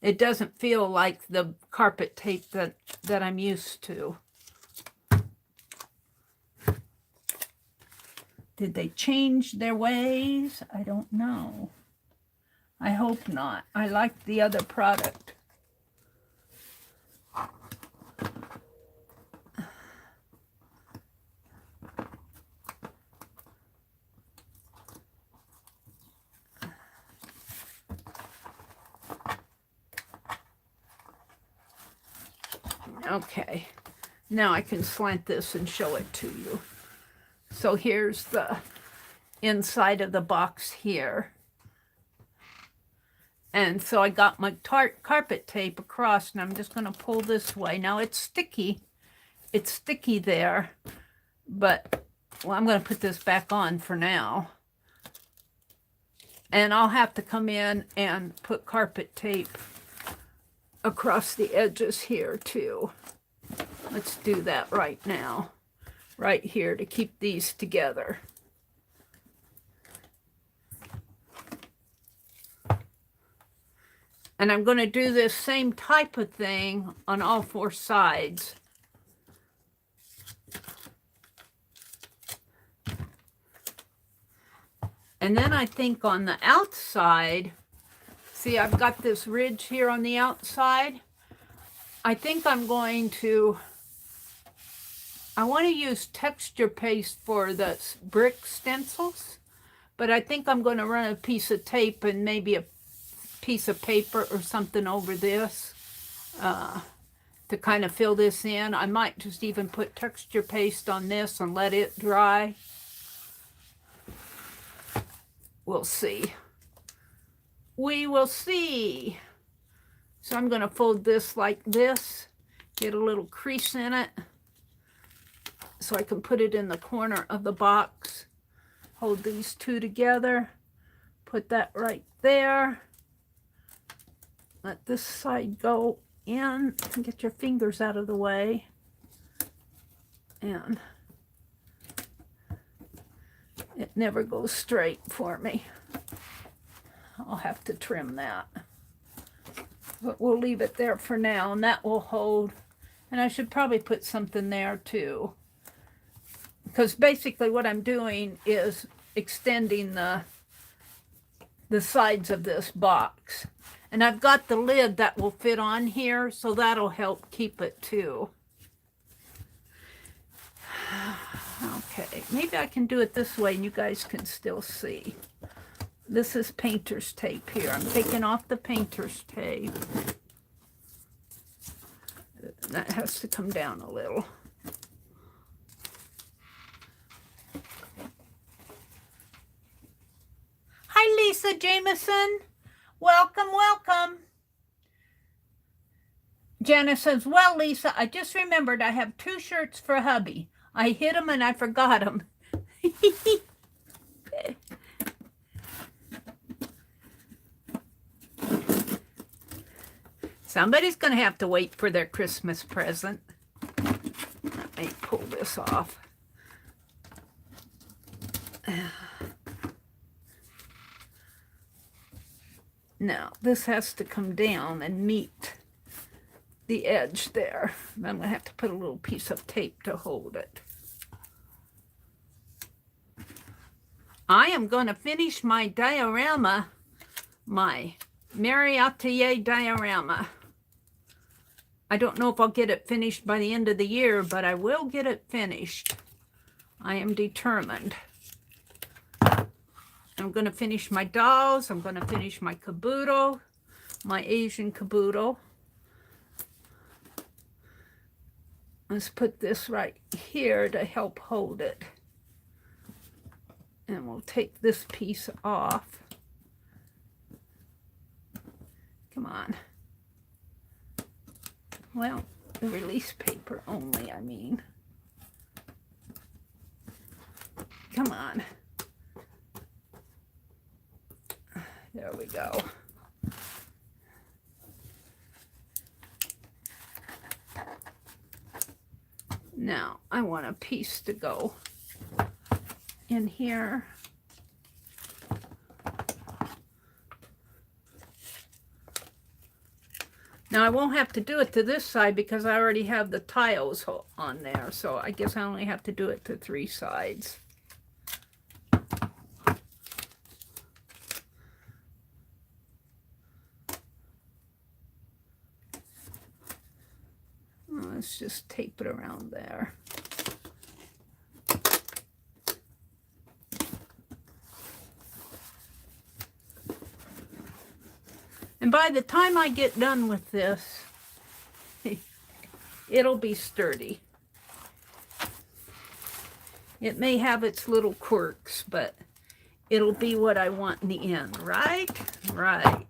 It doesn't feel like the carpet tape that I'm used to. Did they change their ways? I don't know. I hope not. I like the other product. Okay, now I can slant this and show it to you. So here's the inside of the box here. And so I got my carpet tape across, and I'm just going to pull this way. Now it's sticky. It's sticky there, but well, I'm going to put this back on for now. And I'll have to come in and put carpet tape across the edges here too. Let's do that right now, right here, to keep these together. And I'm going to do this same type of thing on all four sides. And then I think on the outside, see, I've got this ridge here on the outside. I think I'm going to, I want to use texture paste for the brick stencils, but I think I'm going to run a piece of tape and maybe a piece of paper or something over this to kind of fill this in. I might just even put texture paste on this and let it dry. We'll see. We will see. So I'm going to fold this like this, get a little crease in it so I can put it in the corner of the box. Hold these two together, put that right there. Let this side go in, get your fingers out of the way. And it never goes straight for me. I'll have to trim that. But we'll leave it there for now, and that will hold. And I should probably put something there too. Because basically what I'm doing is extending the sides of this box. And I've got the lid that will fit on here, so that'll help keep it too. Okay, maybe I can do it this way and you guys can still see. This is painter's tape here. I'm taking off the painter's tape. That has to come down a little. Hi, Lisa Jameson. Welcome, welcome. Janice says, well, Lisa, I just remembered I have 2 shirts for hubby. I hid them and I forgot them. Somebody's going to have to wait for their Christmas present. Let me pull this off. Now, this has to come down and meet the edge there. I'm going to have to put a little piece of tape to hold it. I am going to finish my diorama, my TheMeriAtelier diorama. I don't know if I'll get it finished by the end of the year, but I will get it finished. I am determined. I'm going to finish my dolls. I'm going to finish my caboodle, my Asian caboodle. Let's put this right here to help hold it. And we'll take this piece off. Come on. Well, the release paper only, I mean. Come on. There we go. Now, I want a piece to go in here. Now, I won't have to do it to this side because I already have the tiles on there. So I guess I only have to do it to 3 sides. Let's just tape it around there. And by the time I get done with this, it'll be sturdy. It may have its little quirks, but it'll be what I want in the end, right? Right.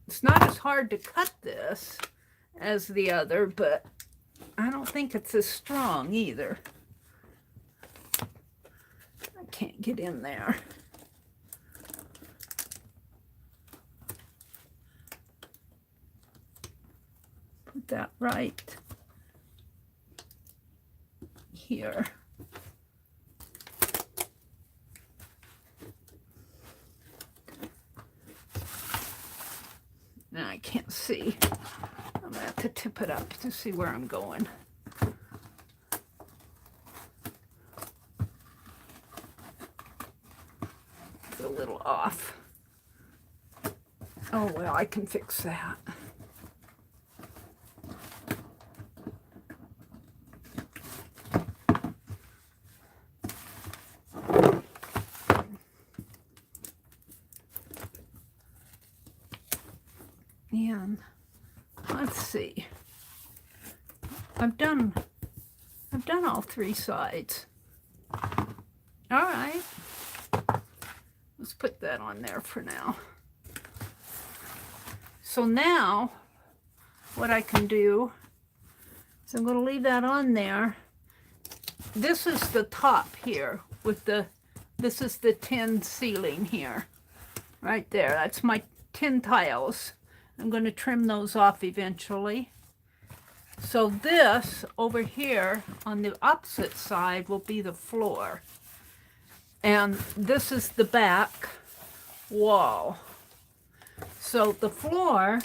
It's not as hard to cut this as the other, but I don't think it's as strong either. I can't get in there. Put that right here. Now I can't see. I'm going to have to tip it up to see where I'm going. It's a little off. Oh, well, I can fix that. And let's see. I've done all 3 sides. All right. Let's put that on there for now. So now what I can do is I'm going to leave that on there. This is the top here with this is the tin ceiling here. Right there. That's my tin tiles. I'm going to trim those off eventually. So this over here on the opposite side will be the floor. And this is the back wall. So the floor,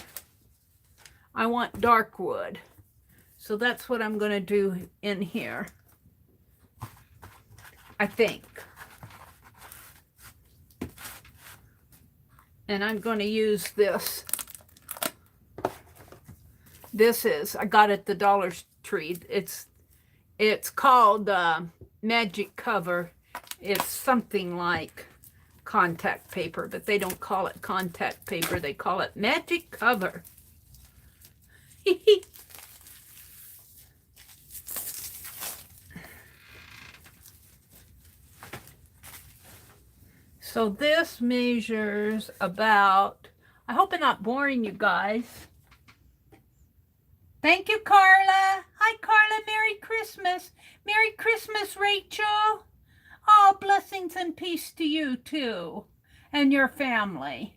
I want dark wood. So that's what I'm going to do in here, I think. And I'm going to use this. This is, I got it at the Dollar Tree. It's called Magic Cover. It's something like contact paper, but they don't call it contact paper. They call it Magic Cover. So this measures about, I hope I'm not boring you guys. Thank you, Carla. Hi, Carla. Merry Christmas. Merry Christmas, Rachel. Oh, blessings and peace to you, too, and your family.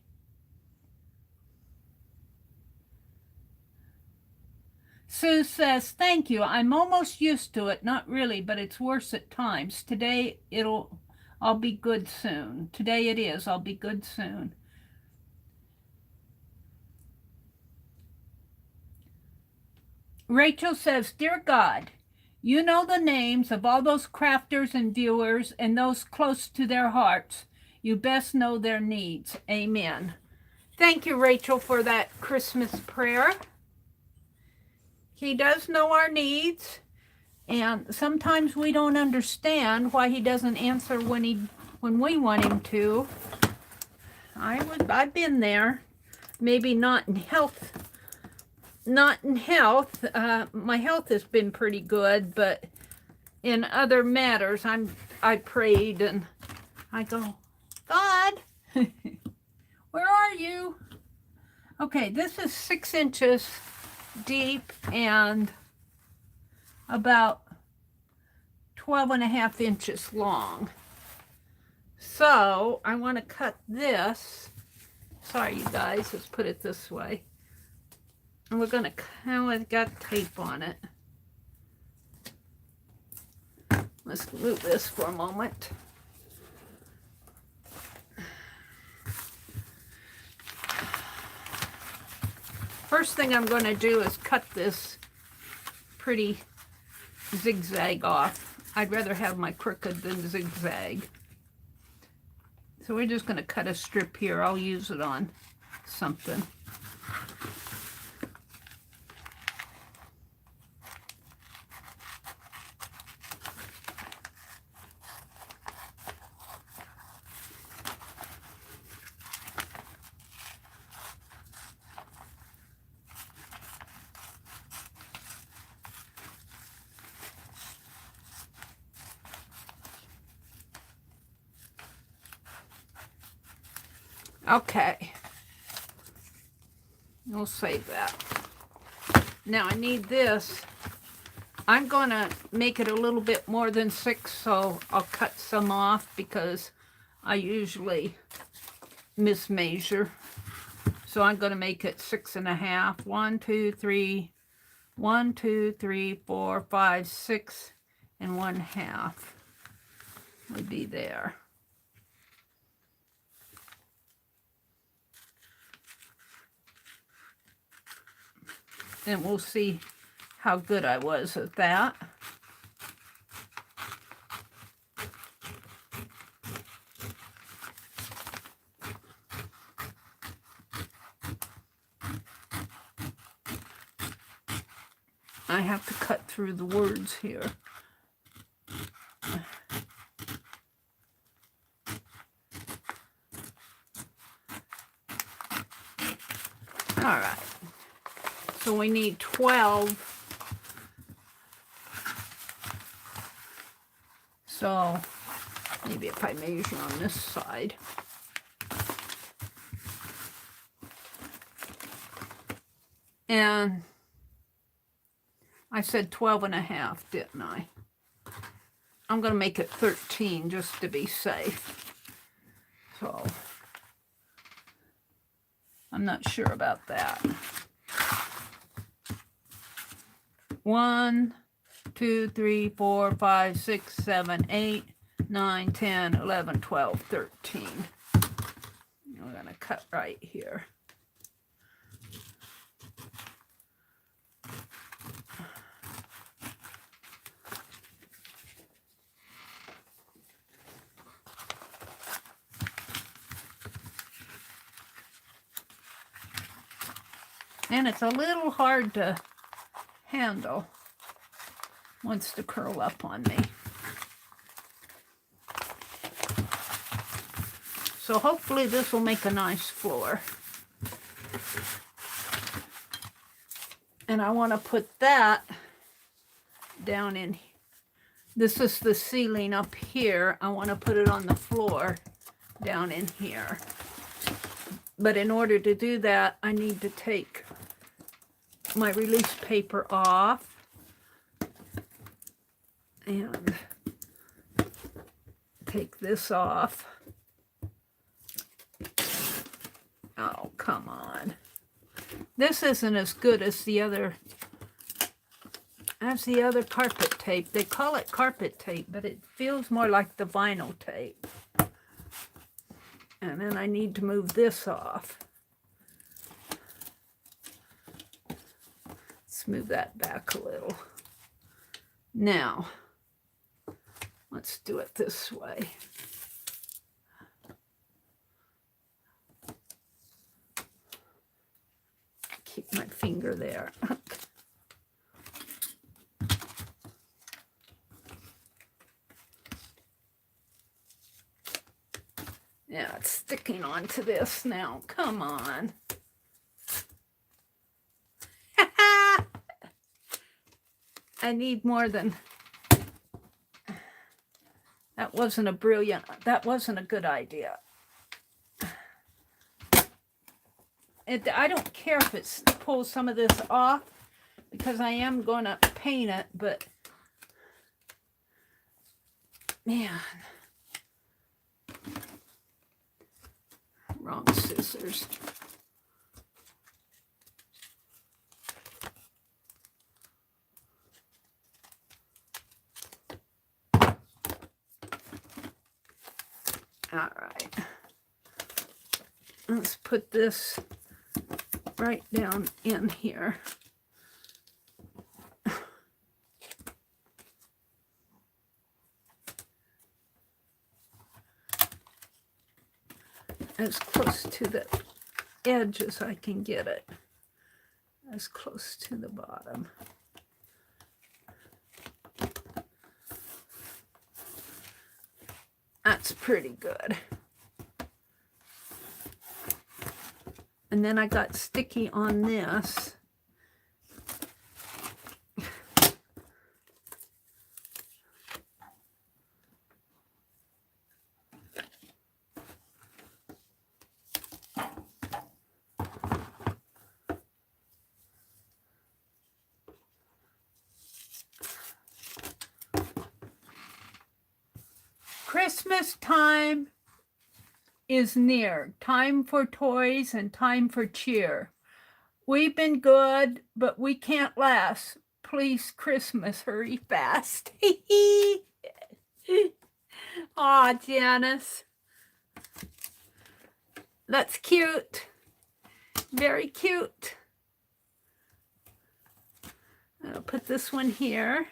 Sue says, thank you. I'm almost used to it. Not really, but it's worse at times. Today, I'll be good soon. Today it is. I'll be good soon. Rachel says, dear God, you know the names of all those crafters and viewers and those close to their hearts. You best know their needs. Amen. Thank you, Rachel, for that Christmas prayer. He does know our needs, and sometimes we don't understand why he doesn't answer when we want him to. I've been there. Maybe not in health. Not in health. My health has been pretty good, but in other matters, I prayed and I go, God, where are you? Okay, this is 6 inches deep and about 12.5 inches long. So I want to cut this. Sorry, you guys, let's put it this way. And we're going to, it's got tape on it. Let's move this for a moment. First thing I'm going to do is cut this pretty zigzag off. I'd rather have my crooked than zigzag. So we're just going to cut a strip here. I'll use it on something. Okay, we'll save that. Now I need this. I'm gonna make it a little bit more than 6, so I'll cut some off because I usually mismeasure. So I'm gonna make it 6.5. 1, 2, 3, 1, 2, 3, 4, 5, 6, and 1/2 would be there. And we'll see how good I was at that. I have to cut through the words here. All right. So we need 12. So maybe if I measure on this side. And I said 12.5, didn't I? I'm going to make it 13 just to be safe. So I'm not sure about that. 1, 2, 3, 4, 5, 6, 7, 8, 9, 10, 11, 12, 13. We're going to cut right here. And it's a little hard to handle, wants to curl up on me. So hopefully this will make a nice floor. And I want to put that down in, this is the ceiling up here. I want to put it on the floor down in here. But in order to do that, I need to take my release paper off and take this off. Oh, come on. This isn't as good as the other carpet tape. They call it carpet tape, but it feels more like the vinyl tape. And then I need to move this off. Let's move that back a little. Now, let's do it this way. Keep my finger there. Yeah, it's sticking onto this now. Come on. I need more than... That wasn't a good idea. I don't care if it pulls some of this off, because I am going to paint it, but man, wrong scissors. All right, let's put this right down in here. As close to the edge as I can get it. As close to the bottom. That's pretty good. And then I got sticky on this. Christmas time is near. Time for toys and time for cheer. We've been good, but we can't last. Please, Christmas, hurry fast. Aw, Janice. That's cute. Very cute. I'll put this one here.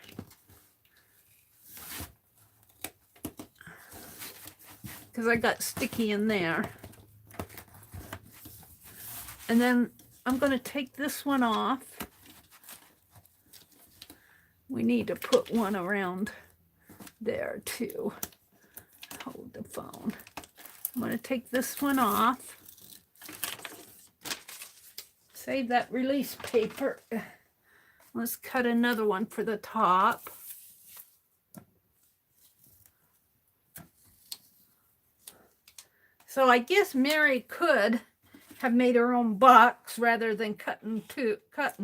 Because I got sticky in there. And then I'm going to take this one off. We need to put one around there too. Hold the phone. I'm going to take this one off. Save that release paper. Let's cut another one for the top. So I guess Mary could have made her own box rather than cutting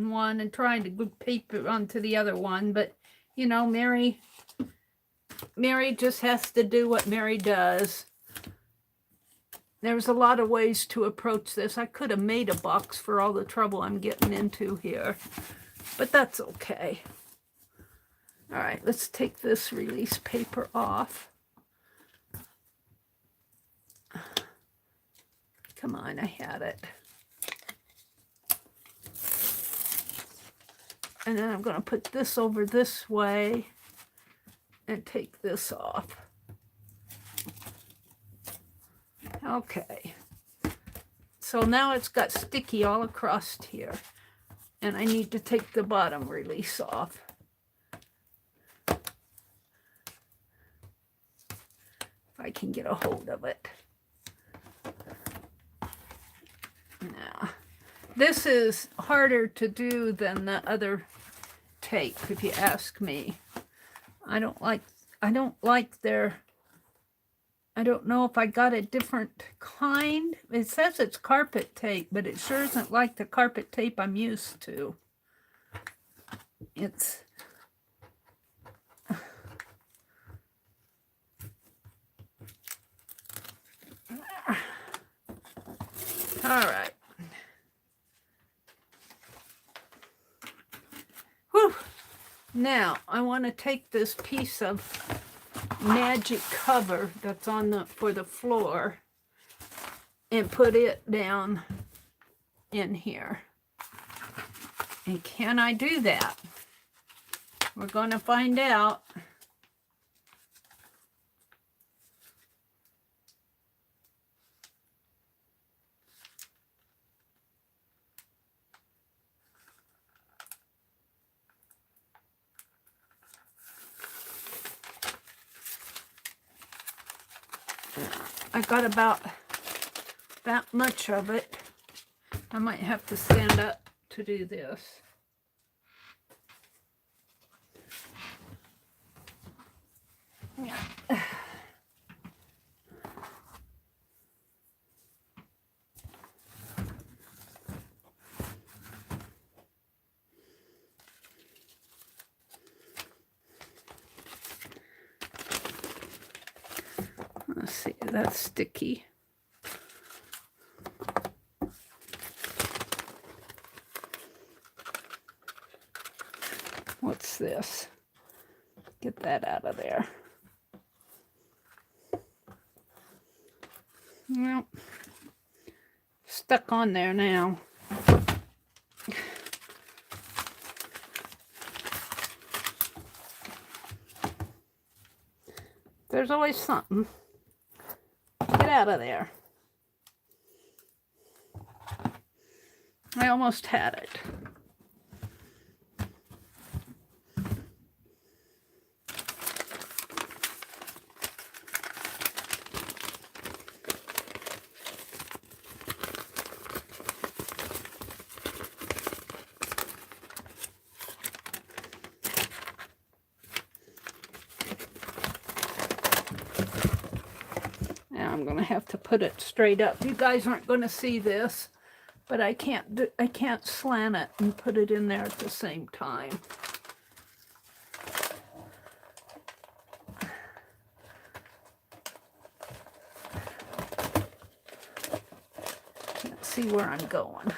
one and trying to glue paper onto the other one. But, you know, Mary just has to do what Mary does. There's a lot of ways to approach this. I could have made a box for all the trouble I'm getting into here, but that's okay. All right, let's take this release paper off. Come on, I had it. And then I'm going to put this over this way and take this off. Okay. So now it's got sticky all across here. And I need to take the bottom release off. If I can get a hold of it. Now, this is harder to do than the other tape, if you ask me. I don't like their I don't know if I got a different kind. It says it's carpet tape, but it sure isn't like the carpet tape I'm used to. It's all right. Whew. Now I want to take this piece of magic cover that's on the for the floor and put it down in here. And can I do that? We're going to find out. I got about that much of it. I might have to stand up to do this. Yeah. Let's see, that's sticky. What's this? Get that out of there. Well, stuck on there now. There's always something. Get out of there. I almost had it. I'm going to have to put it straight up. You guys aren't going to see this, but I can't slant it and put it in there at the same time. Can't see where I'm going.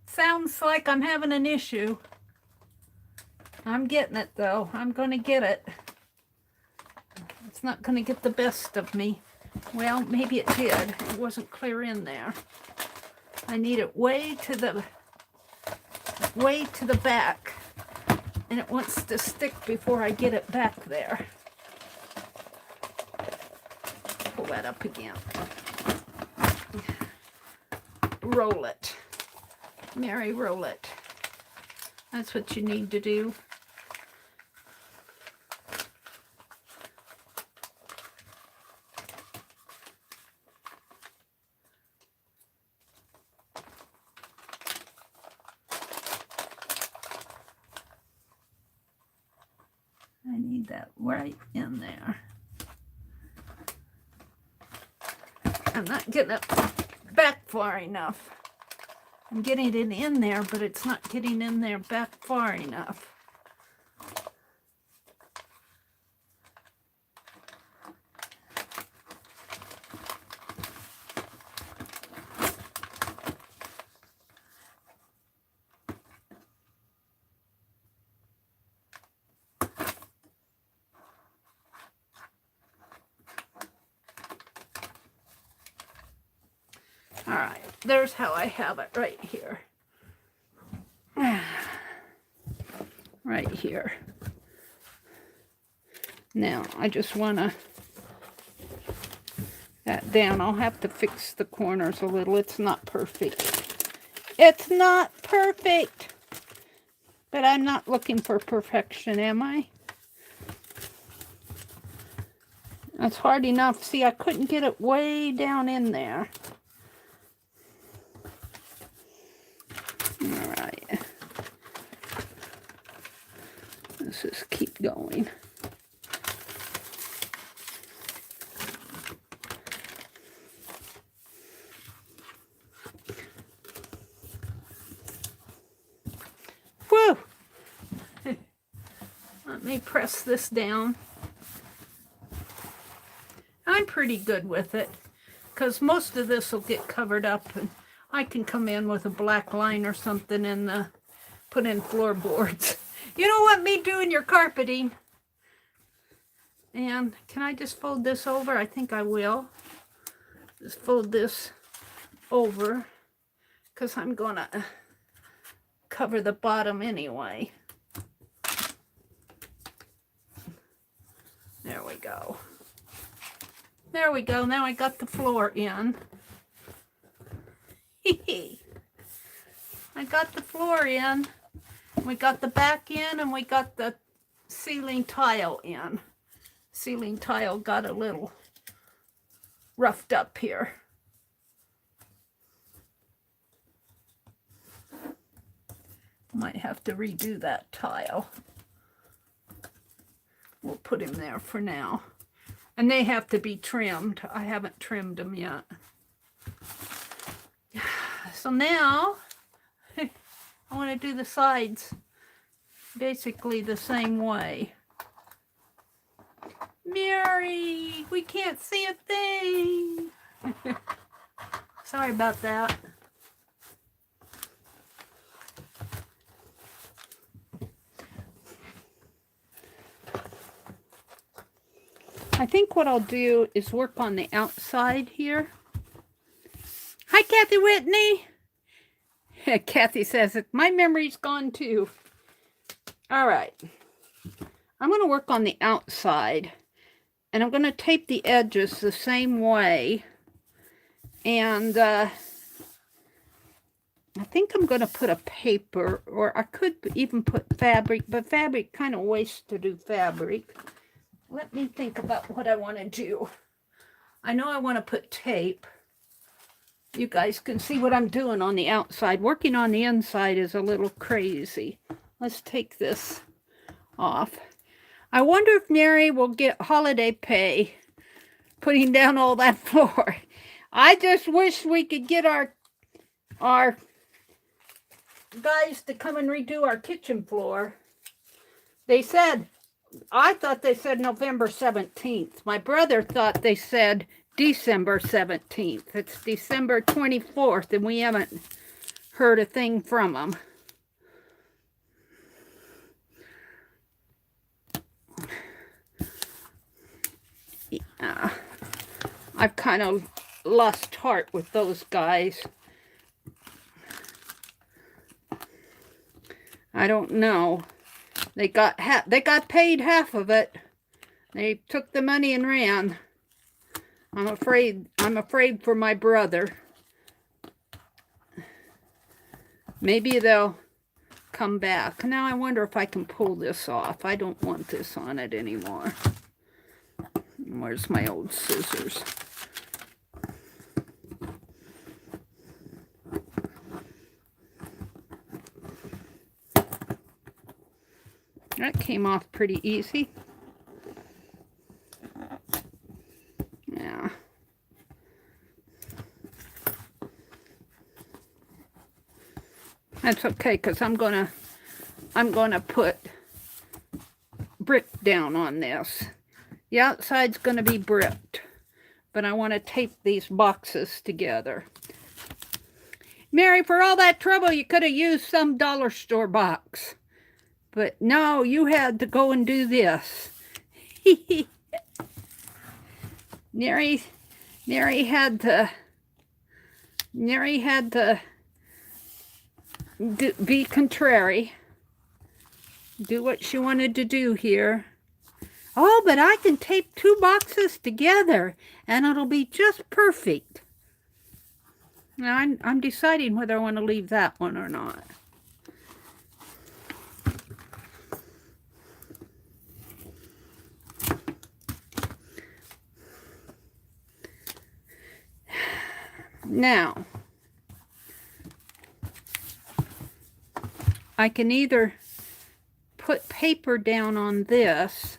Sounds like I'm having an issue. I'm getting it though. I'm going to get it. It's not going to get the best of me. Well, maybe it did. It wasn't clear in there. I need it way to the back, and it wants to stick before I get it back there. Pull that up again. Roll it. Mary, roll it. That's what you need to do. I need that right in there. I'm not getting it back far enough. I'm getting it in there, but it's not getting in there back far enough. All right, there's how I have it right here. right here. Now, I just want to that down. I'll have to fix the corners a little. It's not perfect. It's not perfect. But I'm not looking for perfection, am I? That's hard enough. See, I couldn't get it way down in there. All right. Let's just keep going. Whew! Let me press this down. I'm pretty good with it because most of this will get covered up and I can come in with a black line or something and put in floorboards. You don't want me doing your carpeting. And can I just fold this over? I think I will. Just fold this over because I'm going to cover the bottom anyway. There we go. There we go. Now I got the floor in. I got the floor in. We got the back in and we got the ceiling tile in. Ceiling tile got a little roughed up here. Might have to redo that tile. We'll put him there for now. And they have to be trimmed. I haven't trimmed them yet. So now, I want to do the sides basically the same way. Mary, we can't see a thing. Sorry about that. I think what I'll do is work on the outside here. Hi, Kathy Whitney. Kathy says it. My memory's gone too. All right. I'm going to work on the outside. And I'm going to tape the edges the same way. And I think I'm going to put a paper, or I could even put fabric, but fabric kind of wastes to do fabric. Let me think about what I want to do. I know I want to put tape. You guys can see what I'm doing on the outside. Working on the inside is a little crazy. Let's take this off. I wonder if Mary will get holiday pay putting down all that floor. I just wish we could get our guys to come and redo our kitchen floor. They said, I thought they said November 17th. My brother thought they said December 17th. It's December 24th, and we haven't heard a thing from them. Yeah. I've kind of lost heart with those guys. I don't know. They got paid half of it. They took the money and ran. I'm afraid for my brother. Maybe they'll come back. Now I wonder if I can pull this off. I don't want this on it anymore. Where's my old scissors? That came off pretty easy. Yeah. That's okay, because I'm gonna put brick down on this. The outside's gonna be bricked, but I want to tape these boxes together. Mary, for all that trouble, you could have used some dollar store box. But no, you had to go and do this. Mary had to be contrary. do what she wanted to do here. Oh, but I can tape 2 boxes together and it'll be just perfect. Now I'm deciding whether I want to leave that one or not. Now, I can either put paper down on this.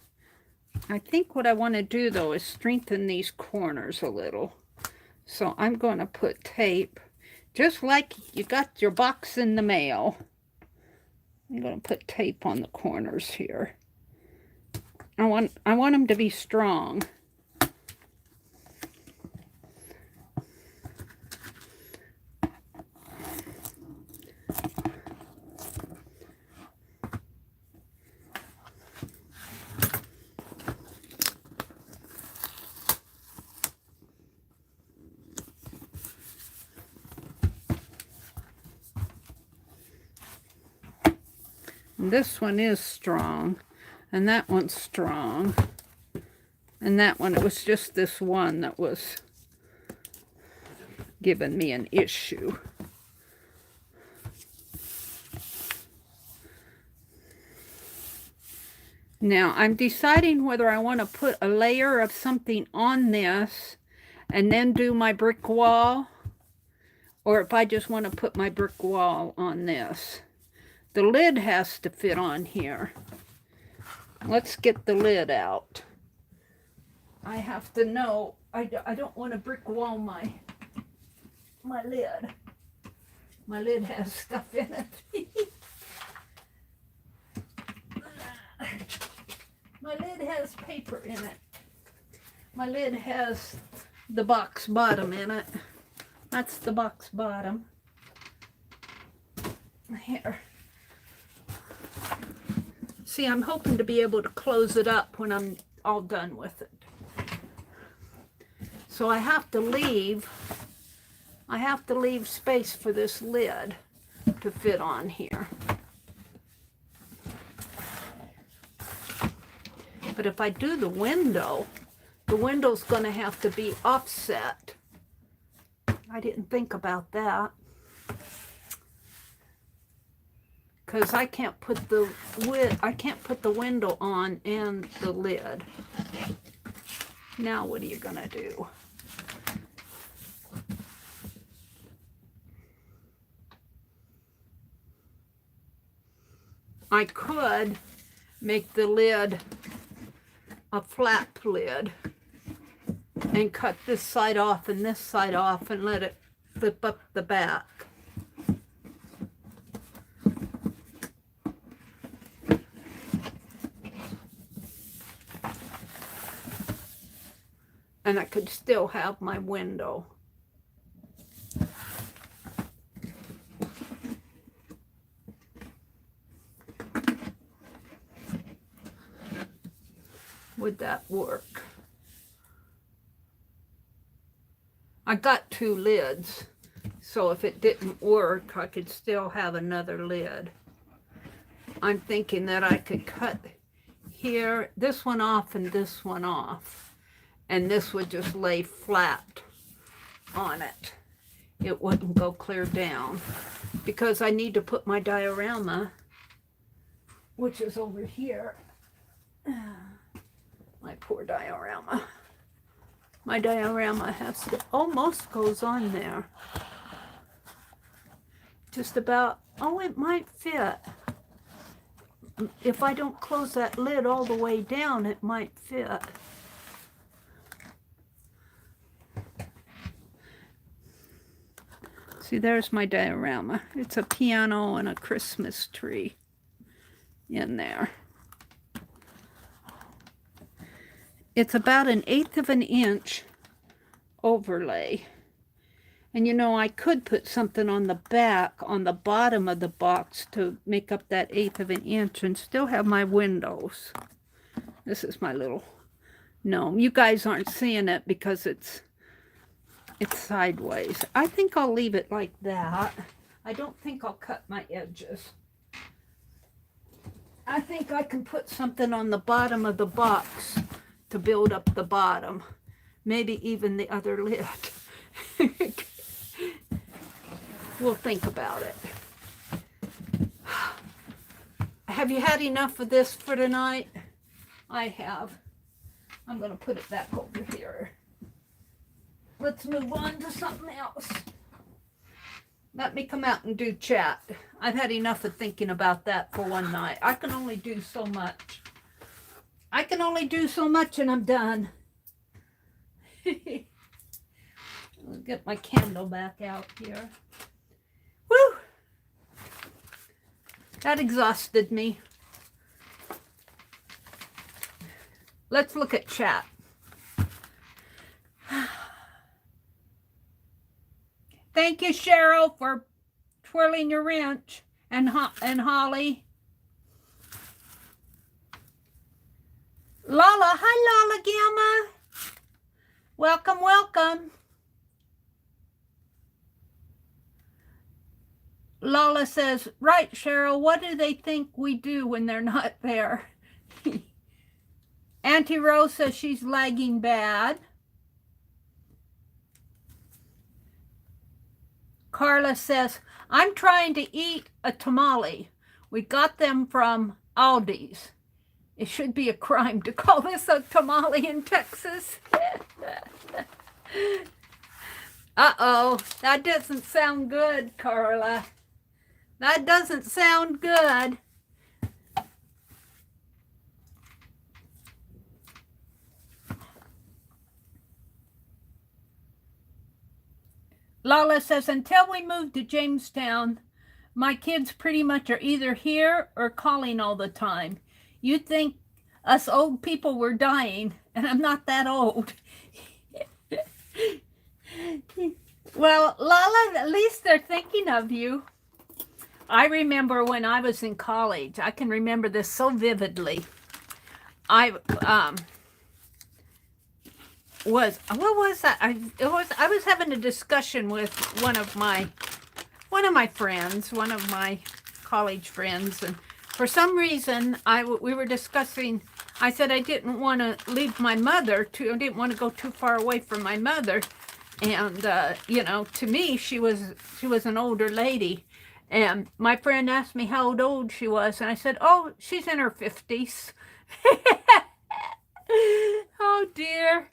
I think what I want to do, though, is strengthen these corners a little. So I'm going to put tape, just like you got your box in the mail. I'm going to put tape on the corners here. I want them to be strong. This one is strong, and that one's strong, and that one, it was just this one that was giving me an issue. Now, I'm deciding whether I want to put a layer of something on this and then do my brick wall, or if I just want to put my brick wall on this. The lid has to fit on here. Let's get the lid out. I have to know, I don't want to brick wall my lid. My lid has stuff in it. My lid has paper in it. My lid has the box bottom in it. That's the box bottom. Here. See, I'm hoping to be able to close it up when I'm all done with it. So I have to leave space for this lid to fit on here. But if I do the window's going to have to be offset. I didn't think about that. Because I can't put the window on and the lid. Now what are you gonna do? I could make the lid a flap lid and cut this side off and this side off and let it flip up the back. And I could still have my window. Would that work? I got 2 lids, so if it didn't work, I could still have another lid. I'm thinking that I could cut here, this one off and this one off. And this would just lay flat on it. It wouldn't go clear down because I need to put my diorama, which is over here. My poor diorama. My diorama has to, almost goes on there. Just about, oh, it might fit. If I don't close that lid all the way down, it might fit. See, there's my diorama. It's a piano and a Christmas tree in there. It's about 1/8 of an inch overlay. And you know, I could put something on the back, on the bottom of the box to make up that 1/8 of an inch and still have my windows. This is my little gnome. You guys aren't seeing it because it's sideways. I think I'll leave it like that. I don't think I'll cut my edges. I think I can put something on the bottom of the box to build up the bottom. Maybe even the other lid. We'll think about it. Have you had enough of this for tonight? I have. I'm going to put it back over here. Let's move on to something else. Let me come out and do chat. I've had enough of thinking about that for one night. I can only do so much. I can only do so much and I'm done. I'll get my candle back out here. Woo! That exhausted me. Let's look at chat. Thank you, Cheryl, for twirling your wrench, and Holly. Lala, hi Lala Gamma. Welcome, welcome. Lala says, right, Cheryl, what do they think we do when they're not there? Auntie Rose says she's lagging bad. Carla says, I'm trying to eat a tamale. We got them from Aldi's. It should be a crime to call this a tamale in Texas. Uh-oh, that doesn't sound good, Carla. That doesn't sound good. Lala says, until we move to Jamestown, my kids pretty much are either here or calling all the time. You'd think us old people were dying, and I'm not that old. Well, Lala, at least they're thinking of you. I remember when I was in college, I can remember this so vividly. I was having a discussion with one of my friends, one of my college friends, and for some reason we were discussing. I said I didn't want to leave my mother. I didn't want to go too far away from my mother, and you know, to me she was an older lady, and my friend asked me how old she was, and I said, oh, she's in her 50s. Oh dear.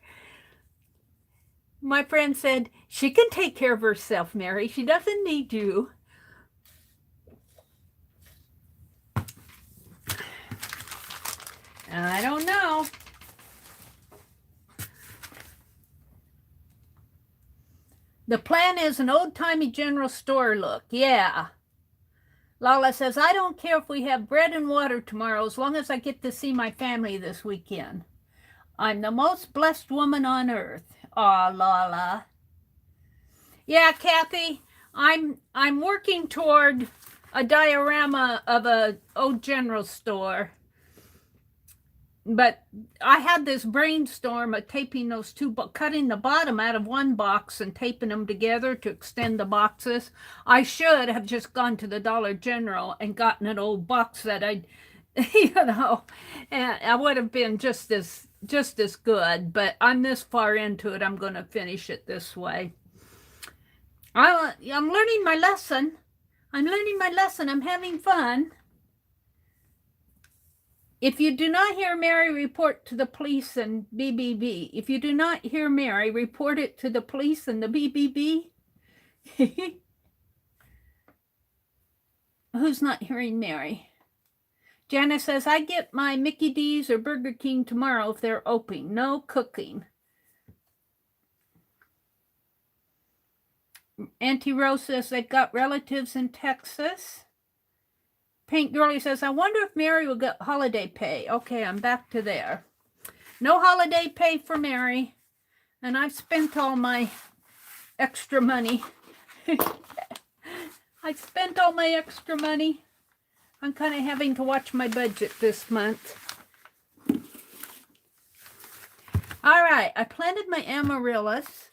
My friend said, she can take care of herself, Mary. She doesn't need you. I don't know. The plan is an old-timey general store look. Yeah. Lala says, I don't care if we have bread and water tomorrow as long as I get to see my family this weekend. I'm the most blessed woman on earth. Aw, Lala. Yeah, Kathy, I'm working toward a diorama of a old general store. But I had this brainstorm of taping those two, cutting the bottom out of one box and taping them together to extend the boxes. I should have just gone to the Dollar General and gotten an old box that I'd, you know, and I would have been just as good. But I'm this far into it, I'm going to finish it this way. I'm learning my lesson. I'm learning my lesson. I'm having fun. If you do not hear Mary, report to the police and BBB. If you do not hear Mary, report it to the police and the BBB. Who's not hearing Mary? Janice says, I get my Mickey D's or Burger King tomorrow if they're open. No cooking. Auntie Rose says they've got relatives in Texas. Pink Girlie says, I wonder if Mary will get holiday pay. Okay, I'm back to there. No holiday pay for Mary. And I've spent all my extra money. I spent all my extra money. I'm kind of having to watch my budget this month. All right, I planted my amaryllis.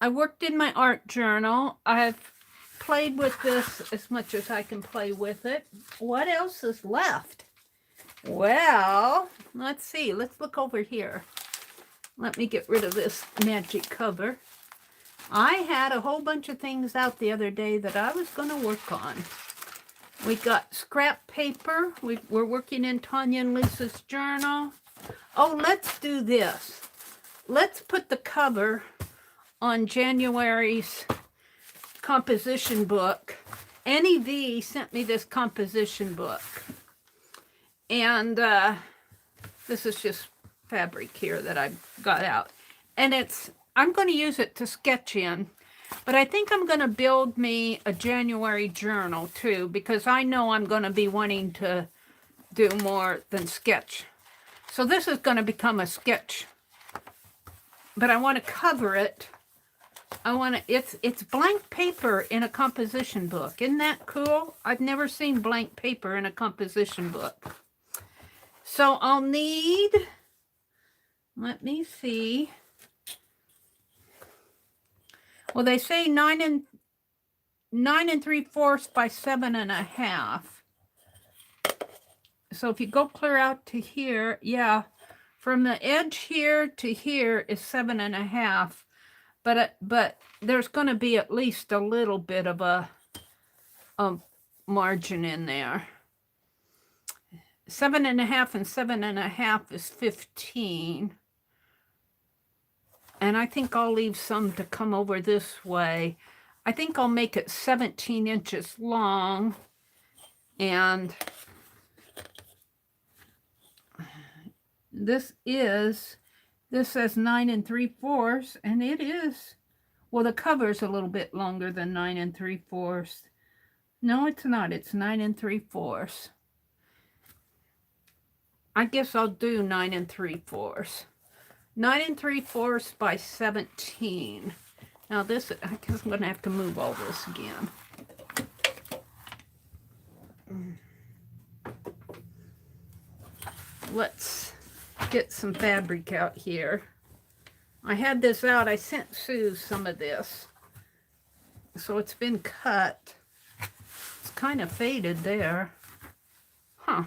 I worked in my art journal. I've played with this as much as I can play with it. What else is left? Well, let's see. Let's look over here. Let me get rid of this magic cover. I had a whole bunch of things out the other day that I was going to work on. We got scrap paper. We're working in Tanya and Lisa's journal. Oh, let's do this. Let's put the cover on January's composition book. NEV sent me this composition book. And this is just fabric here that I got out. And I'm going to use it to sketch in. But I think I'm going to build me a January journal too, because I know I'm going to be wanting to do more than sketch. So this is going to become a sketch. But I want to cover it. It's blank paper in a composition book. Isn't that cool? I've never seen blank paper in a composition book. So I'll need, let me see. Well, they say 9 3/4 by 7.5. So if you go clear out to here, yeah, from the edge here to here is 7.5. But there's going to be at least a little bit of a margin in there. 7.5 and 7.5 is 15. And I think I'll leave some to come over this way. I think I'll make it 17 inches long. And this says 9 3/4, and it is, well, the cover's a little bit longer than 9 3/4. No, it's not. It's 9 3/4. I guess I'll do 9 3/4. 9 3/4 by 17. Now this, I guess I'm going to have to move all this again. Let's get some fabric out here. I had this out. I sent Sue some of this. So it's been cut. It's kind of faded there. Huh.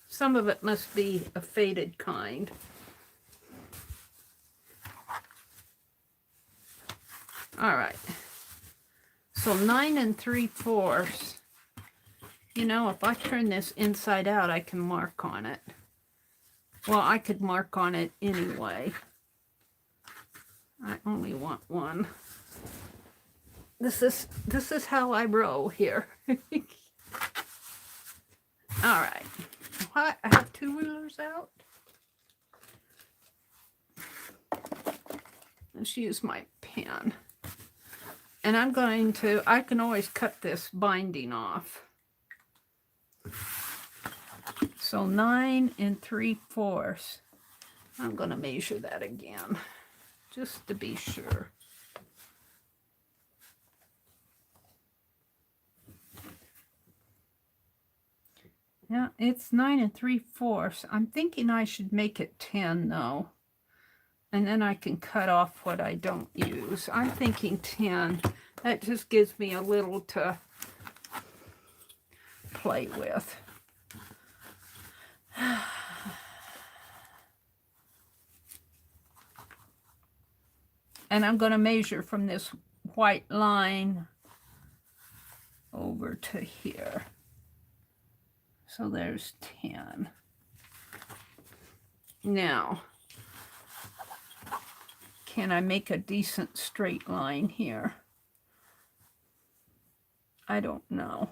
Some of it must be a faded kind. All right. So 9 3/4. You know, if I turn this inside out, I can mark on it. Well, I could mark on it anyway. I only want one. This is how I roll here. All right. I have 2 rulers out. Let's use my pen. And I'm going to, I can always cut this binding off. So 9 3/4. I'm going to measure that again, just to be sure. Yeah, it's 9 3/4. I'm thinking I should make it 10 though. And then I can cut off what I don't use. I'm thinking 10. That just gives me a little to play with. And I'm going to measure from this white line over to here. So there's 10. Now, can I make a decent straight line here? I don't know.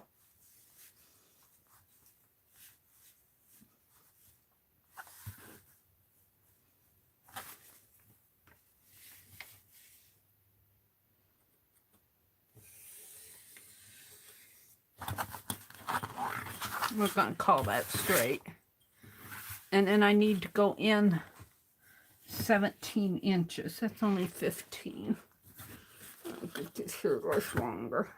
We're going to call that straight. And then I need to go in 17 inches. That's only 15. I'll get this here goes longer.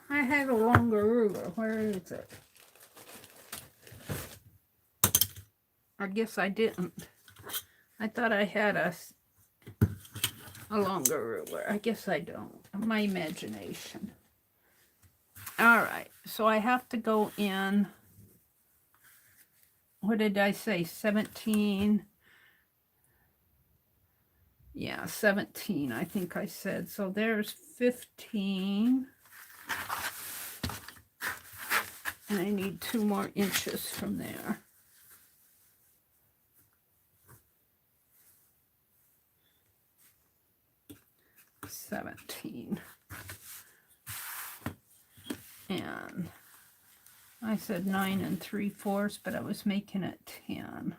I had a longer ruler. Where is it? I guess I didn't. I thought I had a longer ruler. I guess I don't. My imagination. All right, so I have to go in, what did I say, 17? Yeah, 17, I think I said. So there's 15. And I need 2 more inches from there. $17. And I said 9 3/4, but I was making it 10.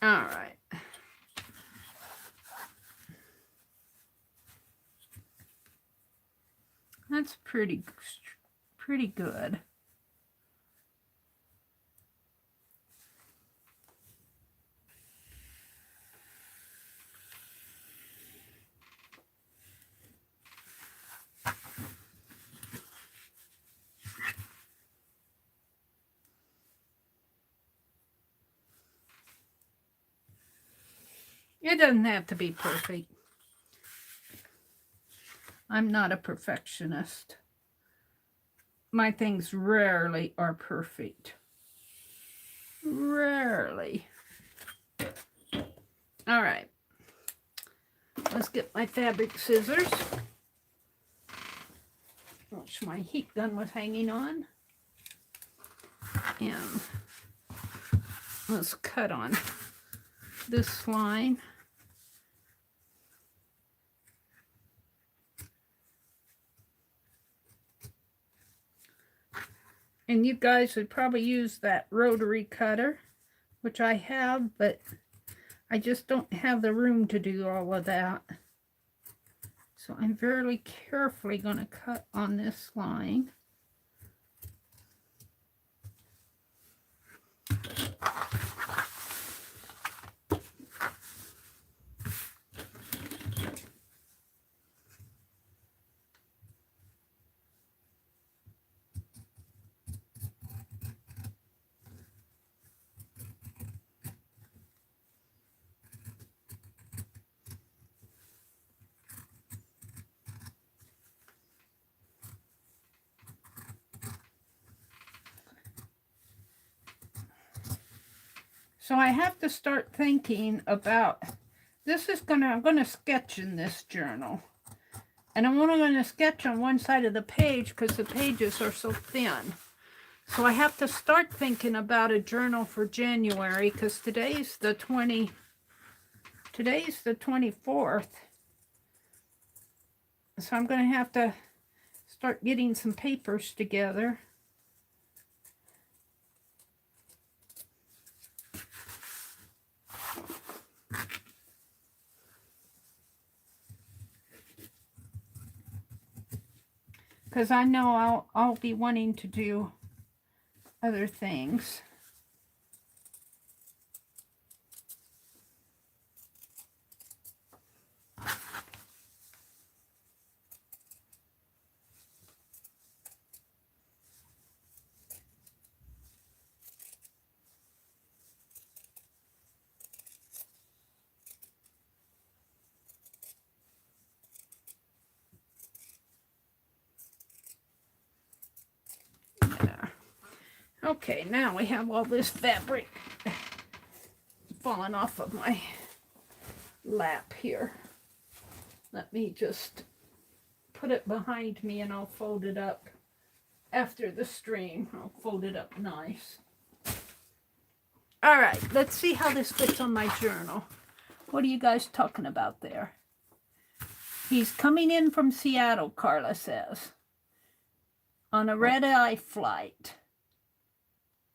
All right. That's pretty good. It doesn't have to be perfect. I'm not a perfectionist. My things rarely are perfect. Rarely. All right. Let's get my fabric scissors, which my heat gun was hanging on. And let's cut on this line. And you guys would probably use that rotary cutter, which I have, but I just don't have the room to do all of that. So I'm very carefully going to cut on this line. So I have to start thinking about, I'm going to sketch in this journal. And I'm only going to sketch on one side of the page because the pages are so thin. So I have to start thinking about a journal for January because today's the 24th. So I'm going to have to start getting some papers together. Because I know I'll be wanting to do other things. Okay, now we have all this fabric falling off of my lap here. Let me just put it behind me and I'll fold it up after the stream. I'll fold it up nice. All right, let's see how this fits on my journal. What are you guys talking about there? He's coming in from Seattle, Carla says, on a red-eye flight.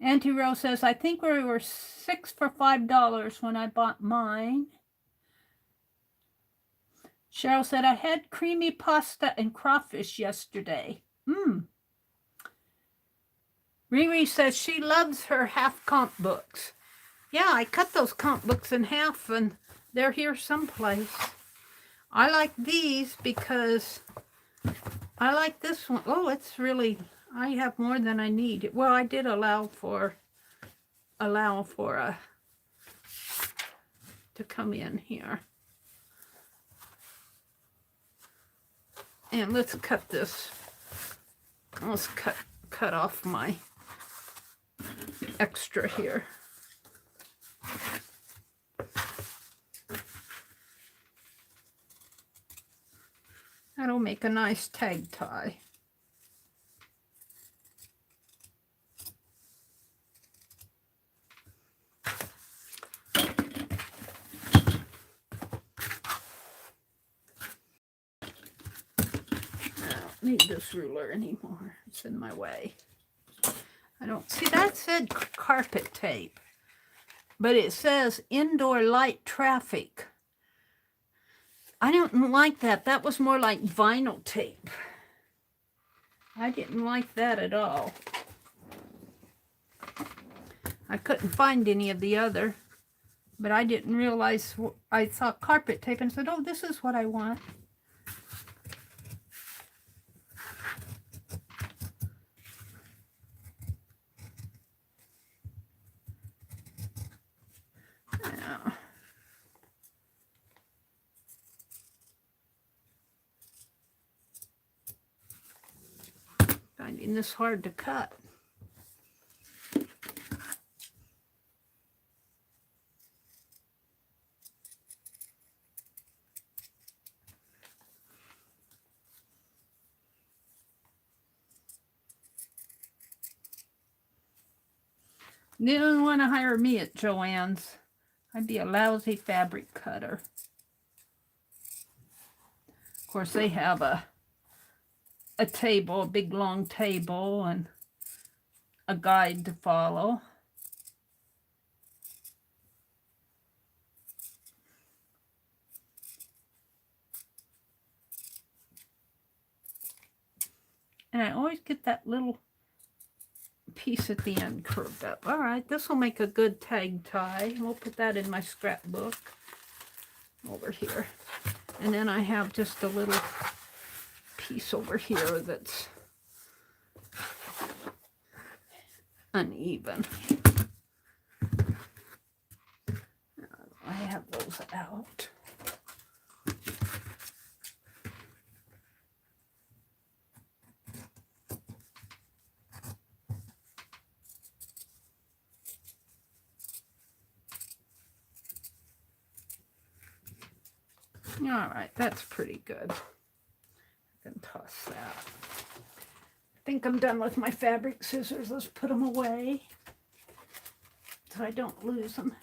Auntie Rose says, I think we were 6 for $5 when I bought mine. Cheryl said, I had creamy pasta and crawfish yesterday. Riri says she loves her half comp books. Yeah, I cut those comp books in half and they're here someplace. I like these because I like this one. Oh, it's really, I have more than I need. Well, I did allow for a to come in here. And let's cut this. Let's cut off my extra here. That'll make a nice tag tie. Need this ruler anymore. It's in my way. I don't see that said carpet tape, but it says indoor light traffic. I didn't like that. That was more like vinyl tape. I didn't like that at all. I couldn't find any of the other, but I didn't realize. I saw carpet tape and said, oh, this is what I want. Finding this hard to cut. They don't want to hire me at Joann's. I'd be a lousy fabric cutter. Of course, they have a table, a big long table, and a guide to follow. And I always get that little piece at the end curved up. All right, this will make a good tag tie. We'll put that in my scrapbook over here. And then I have just a little piece over here that's uneven. I have those out. All right, that's pretty good. I can toss that. I think I'm done with my fabric scissors. Let's put them away so I don't lose them.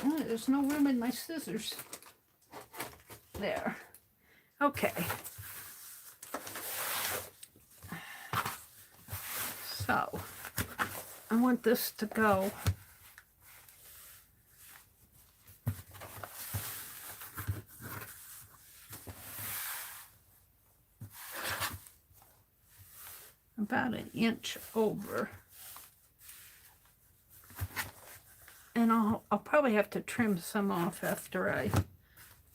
Oh, there's no room in my scissors. There. Okay. So, I want this to go about an inch over. And I'll probably have to trim some off after I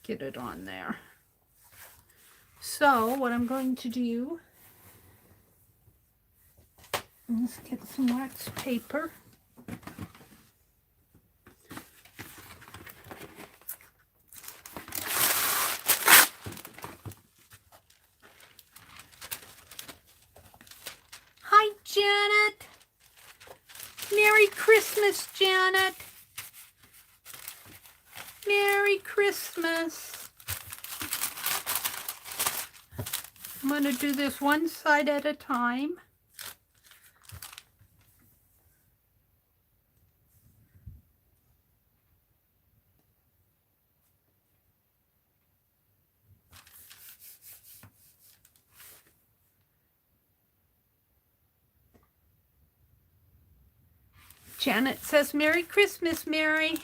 get it on there. So what I'm going to do, let's get some wax paper. Hi, Janet. Merry Christmas, Janet. Merry Christmas. I'm going to do this one side at a time. Janet says, Merry Christmas, Mary.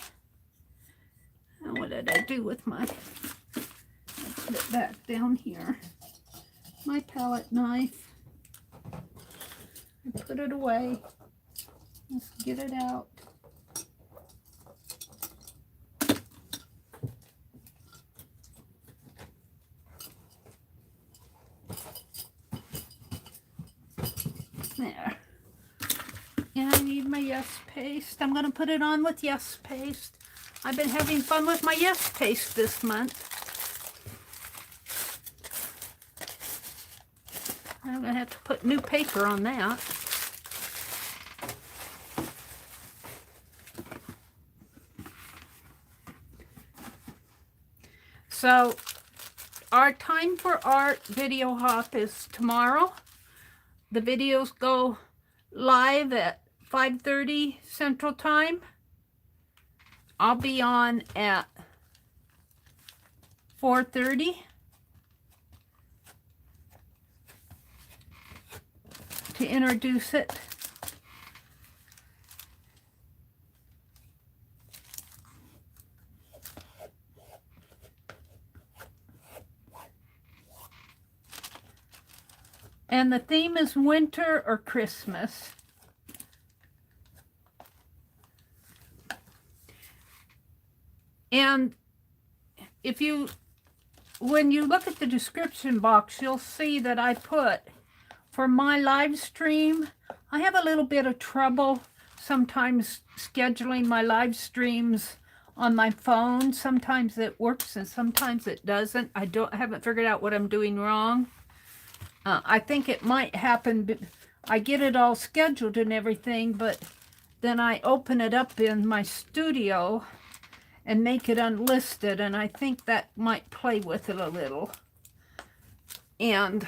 And what did I do with my, I put it back down here. My palette knife. I put it away. Let's get it out. There. And I need my Yes paste. I'm going to put it on with Yes paste. I've been having fun with my Yes paste this month. I'm going to have to put new paper on that. So, our time for art video hop is tomorrow. The videos go live at 5:30 Central Time. I'll be on at 4:30 to introduce it. And the theme is winter or Christmas. And if you, when you look at the description box, you'll see that I put, for my live stream, I have a little bit of trouble sometimes scheduling my live streams on my phone. Sometimes it works and sometimes it doesn't. I haven't figured out what I'm doing wrong. I think it might happen, I get it all scheduled and everything, but then I open it up in my studio and make it unlisted, and I think that might play with it a little. And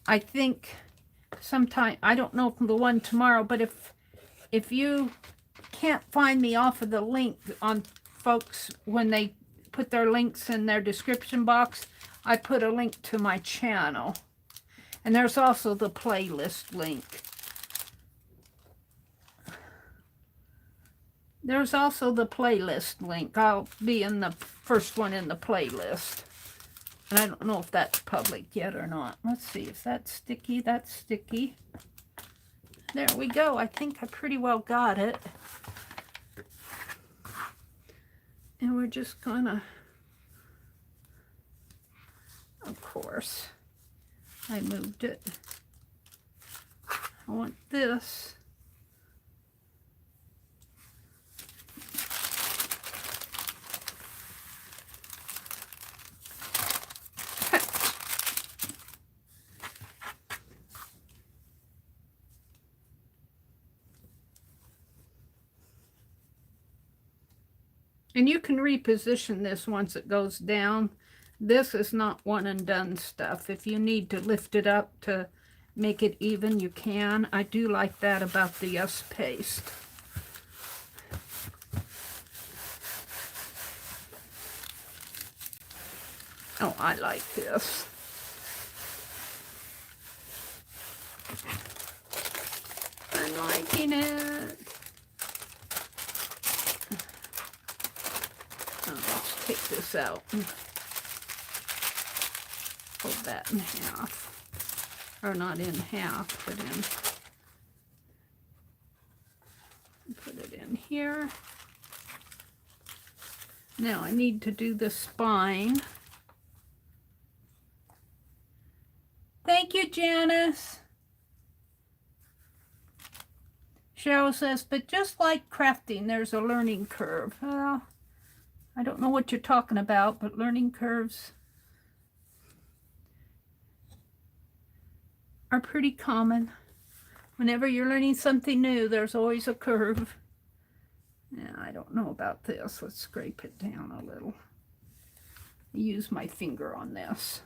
I think sometime, I don't know if the one tomorrow, but if you can't find me off of the link on folks when they put their links in their description box, I put a link to my channel. And there's also the playlist link. There's also the playlist link. I'll be in the first one in the playlist. And I don't know if that's public yet or not. Let's see if that's sticky. That's sticky. There we go. I think I pretty well got it. And we're just gonna, of course, I moved it. I want this. And you can reposition this once it goes down. This is not one and done stuff. If you need to lift it up to make it even, you can. I do like that about the Yes paste. Oh, I like this. I'm liking it. Let's take this out and fold that in half. Or not in half, but in. Put it in here. Now I need to do the spine. Thank you, Janice. Cheryl says, but just like crafting, there's a learning curve. Well, I don't know what you're talking about, but learning curves are pretty common. Whenever you're learning something new, there's always a curve. Yeah, I don't know about this. Let's scrape it down a little. Use my finger on this.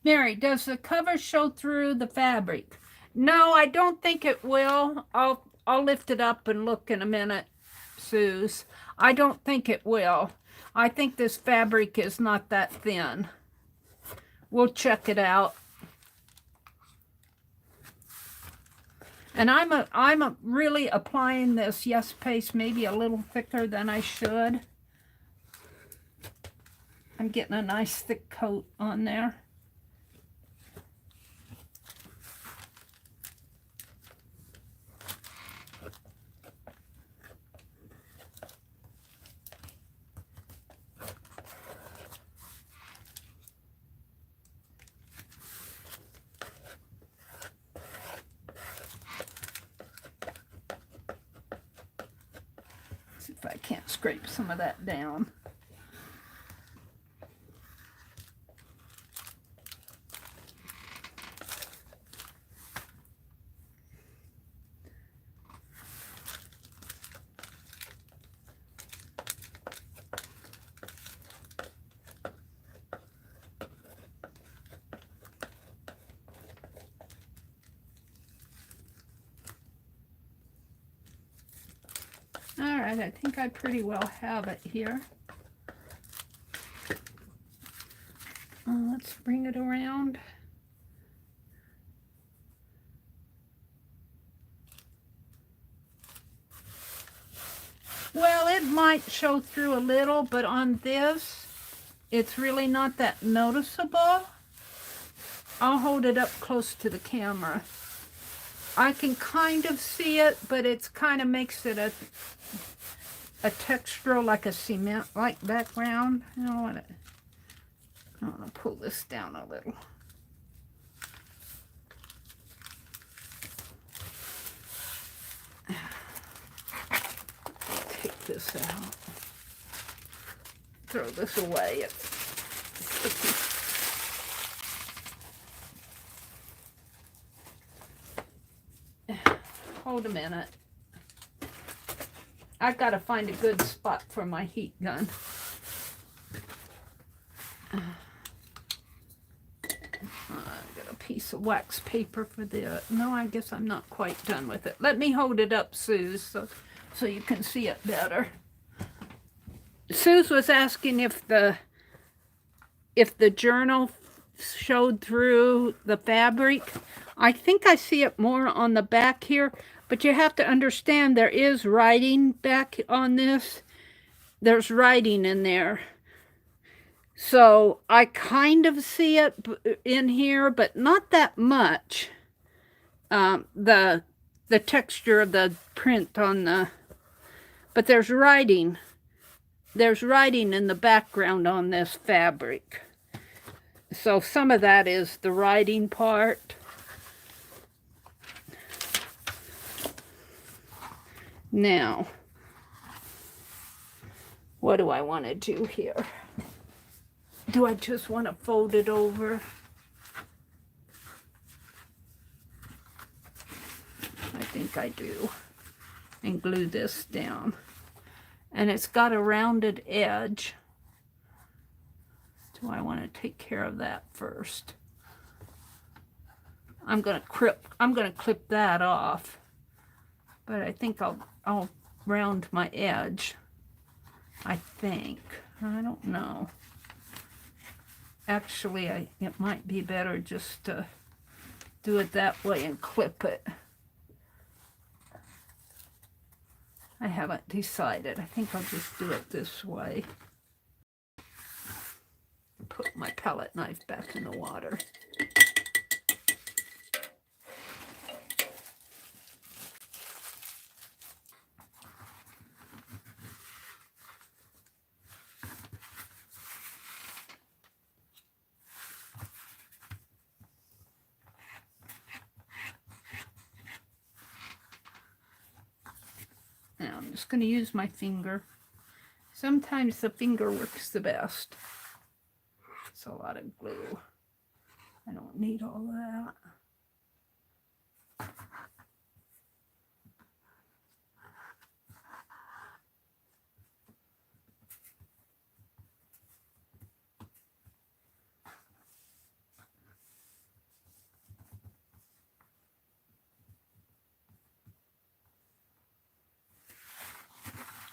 Mary, does the cover show through the fabric? No, I don't think it will. I'll lift it up and look in a minute, Suze. I don't think it will. I think this fabric is not that thin. We'll check it out. And I'm really applying this Yes paste maybe a little thicker than I should. I'm getting a nice thick coat on there. See if I can't scrape some of that down. All right, I think I pretty well have it here. Let's bring it around. Well, it might show through a little, but on this, it's really not that noticeable. I'll hold it up close to the camera. I can kind of see it, but it's kind of makes it a texture like a cement-like background. I want to pull this down a little. Take this out. Throw this away. Hold a minute. I've got to find a good spot for my heat gun. I've got a piece of wax paper for the... No, I guess I'm not quite done with it. Let me hold it up, Suze, so you can see it better. Suze was asking if the journal showed through the fabric. I think I see it more on the back here, but you have to understand there is writing back on this. There's writing in there. So I kind of see it in here, but not that much. The texture of the print on the... But there's writing. There's writing in the background on this fabric. So some of that is the writing part. Now, what do I want to do here? Do I just want to fold it over? I think I do. And glue this down. And it's got a rounded edge. Do I want to take care of that first? I'm gonna clip that off. But I think I'll round my edge. I think. I don't know. Actually, it might be better just to do it that way and clip it. I haven't decided. I think I'll just do it this way. Put my palette knife back in the water. Now I'm just going to use my finger. Sometimes the finger works the best. It's a lot of glue. I don't need all that.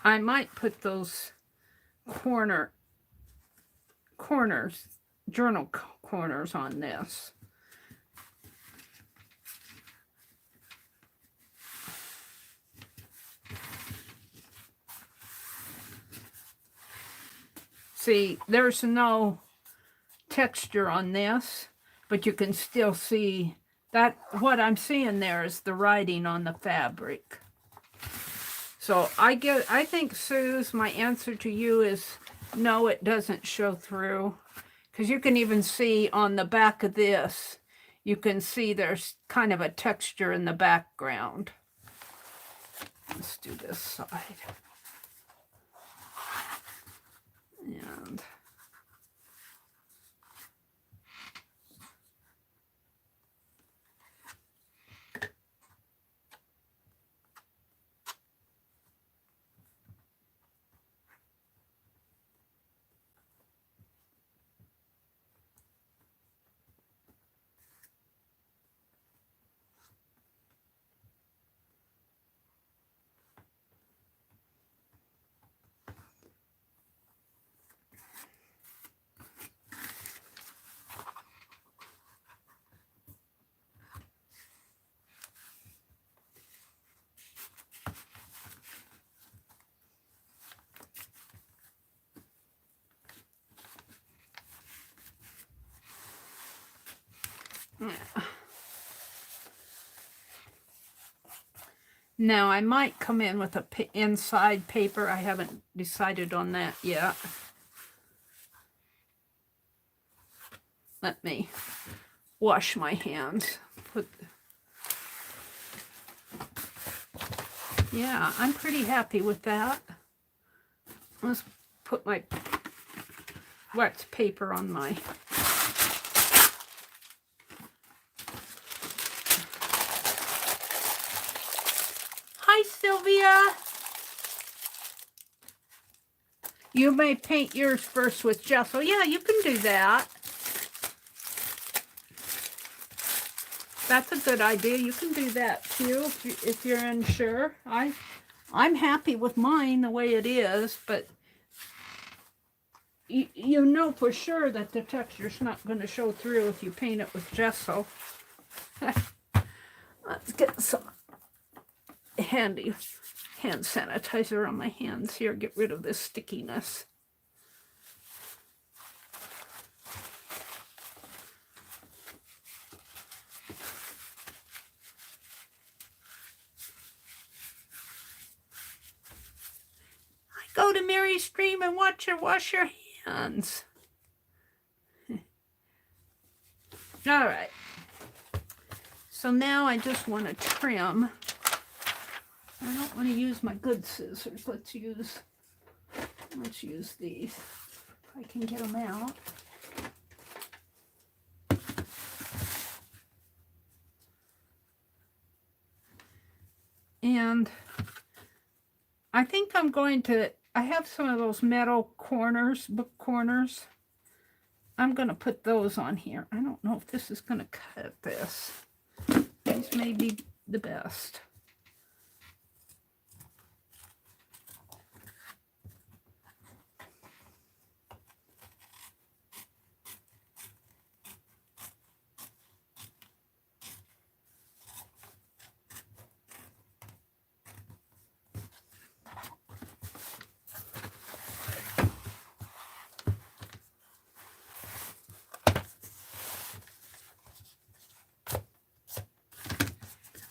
I might put those corners, journal corners on this. See, there's no texture on this, but you can still see that what I'm seeing there is the writing on the fabric. So I think, Suze, my answer to you is no, it doesn't show through. Because you can even see on the back of this, you can see there's kind of a texture in the background. Let's do this side. And now I might come in with a inside paper. I haven't decided on that yet. Let me wash my hands. Yeah, I'm pretty happy with that. Let's put my wax paper on my... Hi, Sylvia. You may paint yours first with gesso. Yeah, you can do that. That's a good idea. You can do that too if you're unsure. I'm happy with mine the way it is, but you know for sure that the texture's not going to show through if you paint it with gesso. Let's get some handy hand sanitizer on my hands here. Get rid of this stickiness. Go to Mary's stream and watch her wash her hands. All right. So now I just want to trim. I don't want to use my good scissors. Let's use these. If I can get them out. And I think I'm going to, I have some of those metal corners, book corners. I'm going to put those on here. I don't know if this is going to cut this. These may be the best.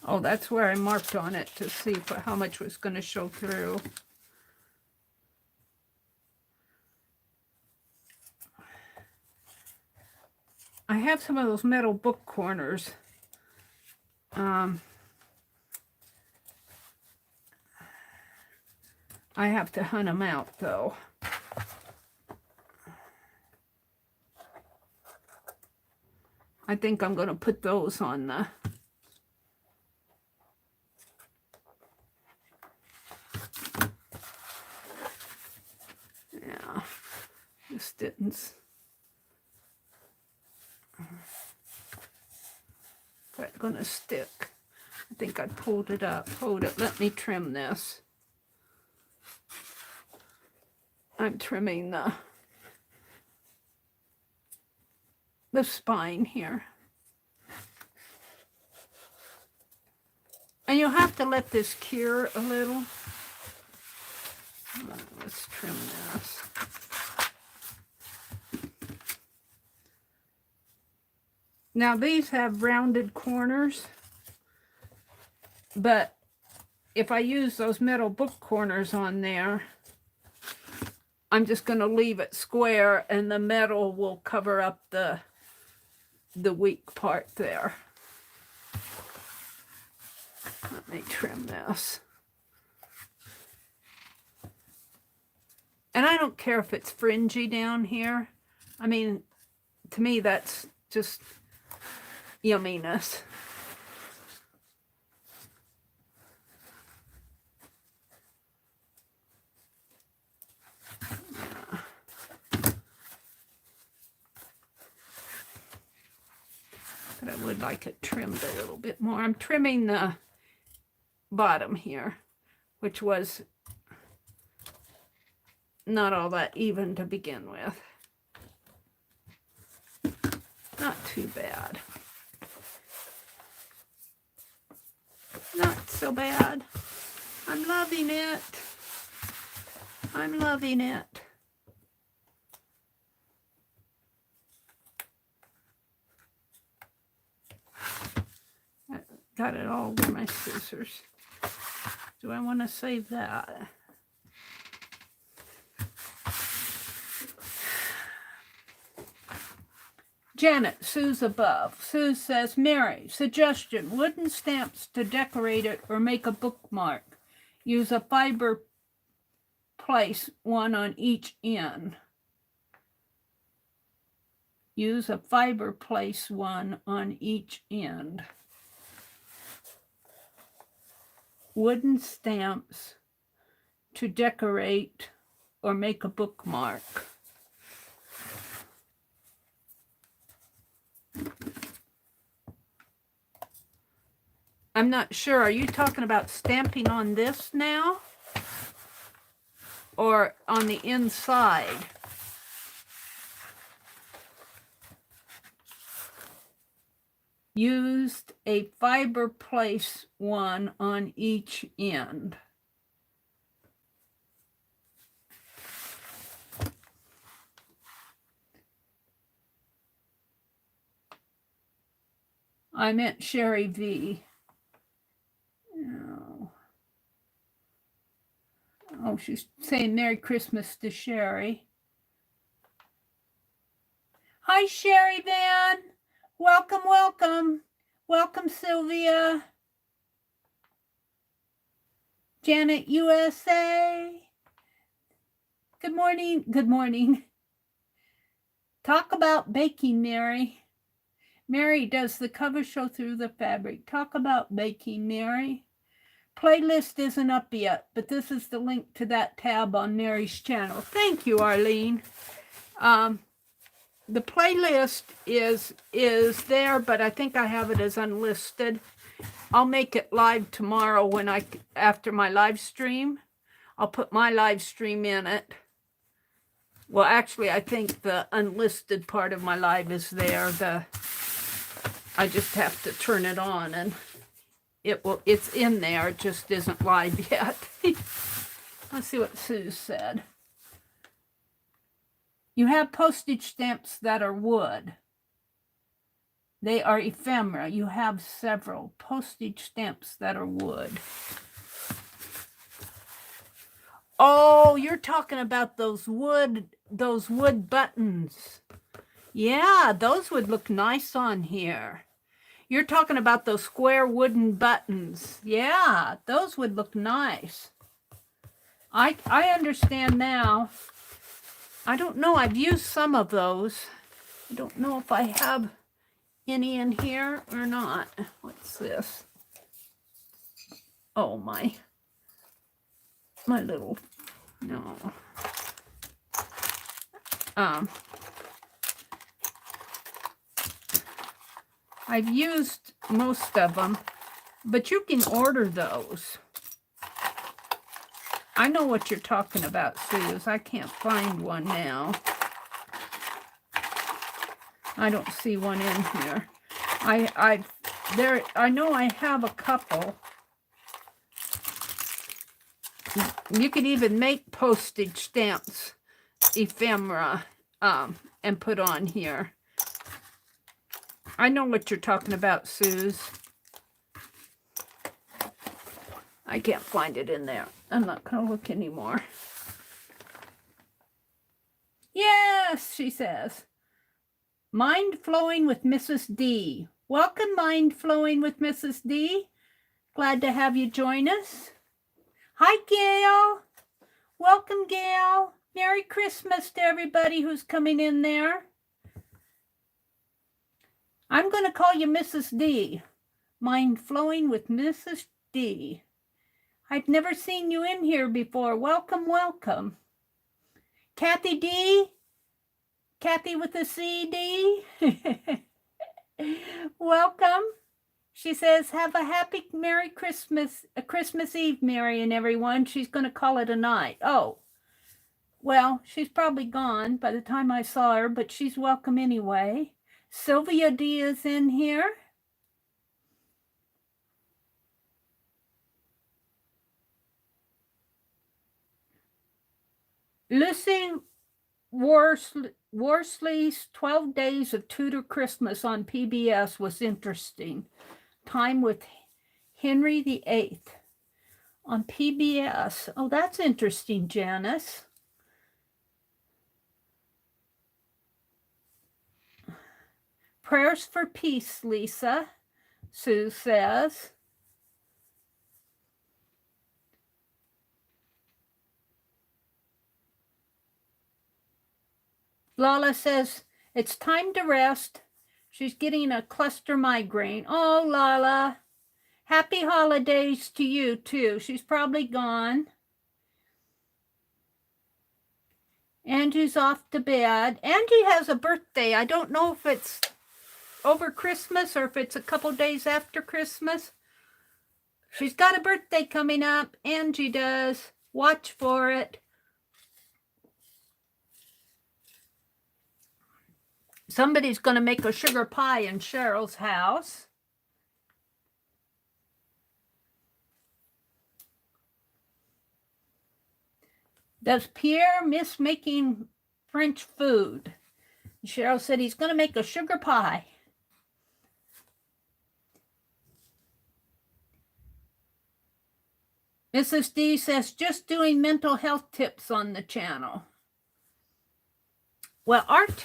Oh, that's where I marked on it to see how much was going to show through. I have some of those metal book corners. I have to hunt them out, though. I think I'm going to put those on the... Yeah, this didn't... Is that going to stick? I think I pulled it up. Hold it. Let me trim this. I'm trimming the spine here. And you'll have to let this cure a little. Let's trim this. Now these have rounded corners, but if I use those metal book corners on there, I'm just going to leave it square and the metal will cover up the weak part there. Let me trim this. And I don't care if it's fringy down here. I mean, to me, that's just yumminess. Yeah. But I would like it trimmed a little bit more. I'm trimming the bottom here, which was not all that even to begin with. Not too bad. Not so bad. I'm loving it. I'm loving it. I got it all over my scissors. Do I want to save that? Janet, Sue's above. Sue says, Mary, suggestion, wooden stamps to decorate it or make a bookmark. Use a fiber, place one on each end. Use a fiber, place one on each end. Wooden stamps to decorate or make a bookmark. I'm not sure. Are you talking about stamping on this now? Or on the inside? Used a fiber, place one on each end. I meant Sherry V. No. Oh, she's saying Merry Christmas to Sherry. Hi, Sherry Van. Welcome, welcome. Welcome, Sylvia. Janet USA. Good morning. Good morning. Talk about baking, Mary. Mary, does the cover show through the fabric? Talk about baking, Mary. Playlist isn't up yet, but this is the link to that tab on Mary's channel. Thank you, Arlene. The playlist is there, but I think I have it as unlisted. I'll make it live tomorrow after my live stream. I'll put my live stream in it. Well, actually, I think the unlisted part of my live is there. I just have to turn it on and it's in there. It just isn't live yet. Let's see what Sue said. You have postage stamps that are wood. They are ephemera. You have several postage stamps that are wood. Oh, you're talking about those wood buttons. Yeah, those would look nice on here. You're talking about those square wooden buttons. Yeah, those would look nice. I understand now. I don't know. I've used some of those. I don't know if I have any in here or not. What's this? Oh, my little, no. I've used most of them, but you can order those. I know what you're talking about, Suze. I can't find one now. I don't see one in here. I know I have a couple. You could even make postage stamps, ephemera, and put on here. I know what you're talking about, Suze. I can't find it in there. I'm not going to look anymore. Yes, she says. Mind Flowing with Mrs. D. Welcome, Mind Flowing with Mrs. D. Glad to have you join us. Hi, Gail. Welcome, Gail. Merry Christmas to everybody who's coming in there. I'm going to call you Mrs. D. Mind Flowing with Mrs. D. I've never seen you in here before. Welcome, welcome. Kathy D. Kathy with a CD. Welcome. She says, have a happy Merry Christmas, a Christmas Eve, Mary and everyone. She's going to call it a night. Oh, well, she's probably gone by the time I saw her, but she's welcome anyway. Sylvia D is in here. Lucy Worsley's 12 Days of Tudor Christmas on PBS was interesting. Time with Henry VIII on PBS. Oh, that's interesting, Janice. Prayers for peace, Lisa, Sue says. Lala says, it's time to rest. She's getting a cluster migraine. Oh, Lala. Happy holidays to you, too. She's probably gone. Angie's off to bed. Angie has a birthday. I don't know if it's over Christmas or if it's a couple days after Christmas. She's got a birthday coming up. Angie does. Watch for it. Somebody's going to make a sugar pie in Cheryl's house. Does Pierre miss making French food? Cheryl said he's going to make a sugar pie. Mrs. D says, just doing mental health tips on the channel. Well, art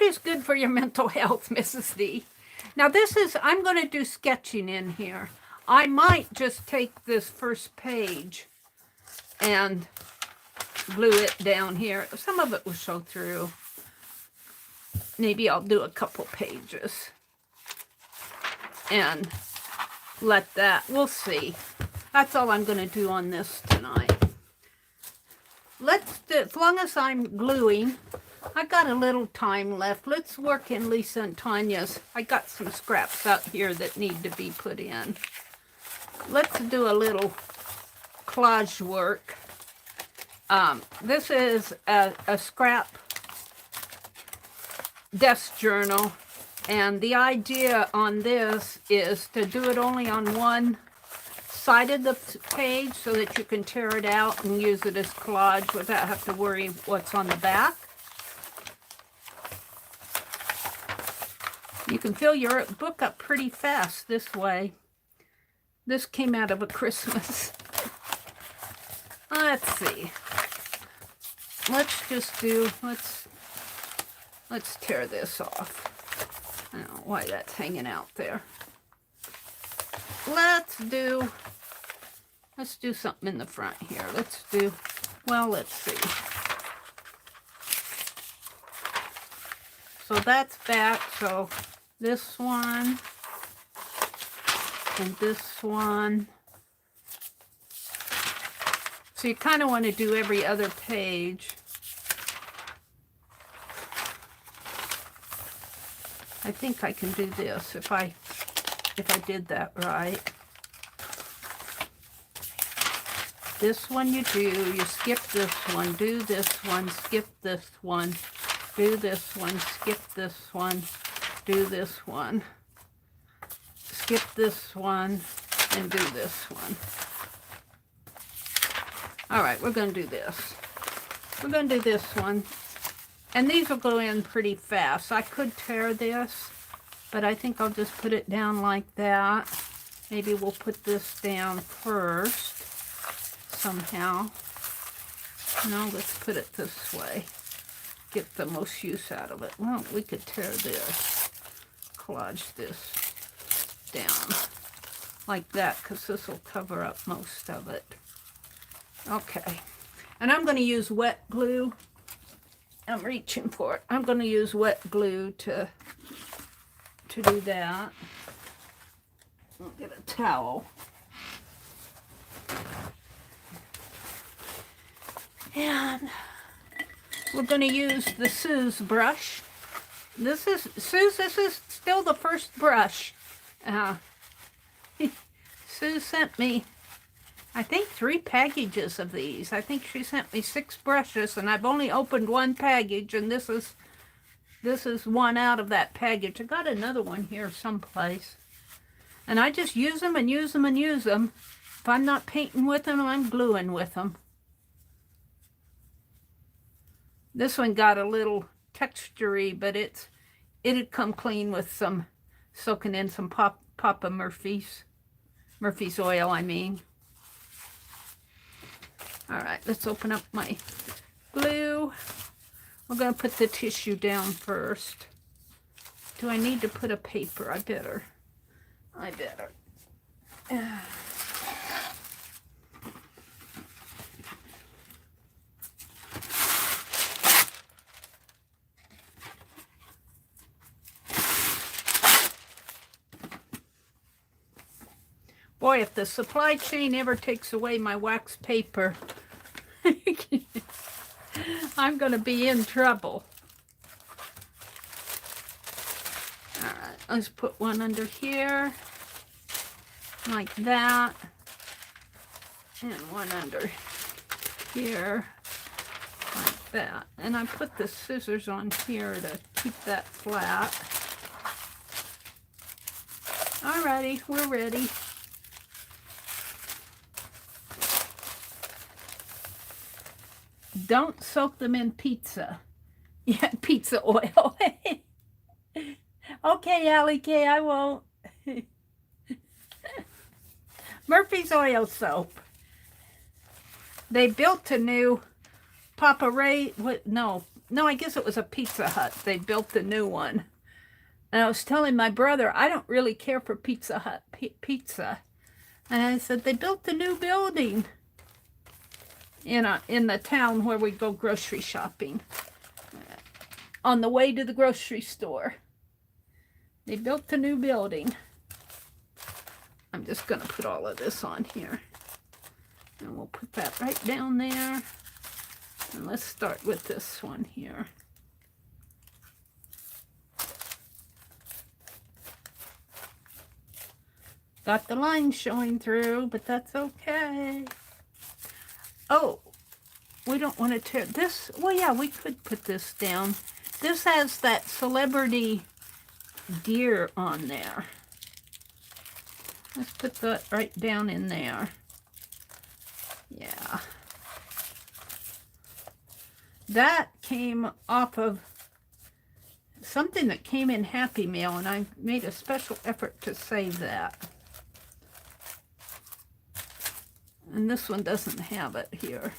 is good for your mental health, Mrs. D. Now I'm going to do sketching in here. I might just take this first page and glue it down here. Some of it will show through. Maybe I'll do a couple pages and let that, we'll see. That's all I'm going to do on this tonight. As long as I'm gluing, I got a little time left. Let's work in Lisa and Tanya's. I got some scraps out here that need to be put in. Let's do a little collage work. This is a scrap desk journal, and the idea on this is to do it only on one side of the page so that you can tear it out and use it as collage without having to worry what's on the back. You can fill your book up pretty fast this way. This came out of a Christmas. Let's see. Let's just do, let's tear this off. I don't know why that's hanging out there. Let's do something in the front here. Let's see. So that's back. So this one and this one. So you kind of want to do every other page. I think I can do this if I did that right. This one you do, you skip this one, do this one, skip this one, do this one, skip this one, do this one, skip this one, and do this one. All right, we're going to do this. We're going to do this one. And these will go in pretty fast. I could tear this, but I think I'll just put it down like that. Maybe we'll put this down first somehow. No, let's put it this way. Get the most use out of it. Well, we could tear this, collage this down like that, because this will cover up most of it. Okay, and I'm going to use wet glue. I'm reaching for it. I'm going to use wet glue to do that. I'll get a towel. And we're going to use the Sue's brush. This is still the first brush. Sue sent me, I think, 3 packages of these. I think she sent me 6 brushes, and I've only opened 1 package, and this is one out of that package. I got another one here someplace. And I just use them and use them and use them. If I'm not painting with them, I'm gluing with them. This one got a little textury, but it'd come clean with some soaking in some Papa Murphy's oil, I mean. All right, let's open up my glue. We're going to put the tissue down first. Do I need to put a paper? I better. Boy, if the supply chain ever takes away my wax paper, I'm going to be in trouble. All right, let's put one under here, like that, and one under here, like that. And I put the scissors on here to keep that flat. Alrighty, we're ready. Don't soak them in pizza. Yeah, pizza oil. Okay, Allie K, I won't. Murphy's oil soap. They built a new Papa Ray. No, I guess it was a Pizza Hut. They built a new one. And I was telling my brother, I don't really care for Pizza Hut pizza. And I said, they built a new building in the town where we go grocery shopping. On the way to the grocery store. They built a new building. I'm just going to put all of this on here. And we'll put that right down there. And let's start with this one here. Got the line showing through, but that's okay. Oh, we don't want to tear this. Well, yeah, we could put this down. This has that celebrity deer on there. Let's put that right down in there. Yeah. That came off of something that came in Happy Meal, and I made a special effort to save that. And this one doesn't have it here.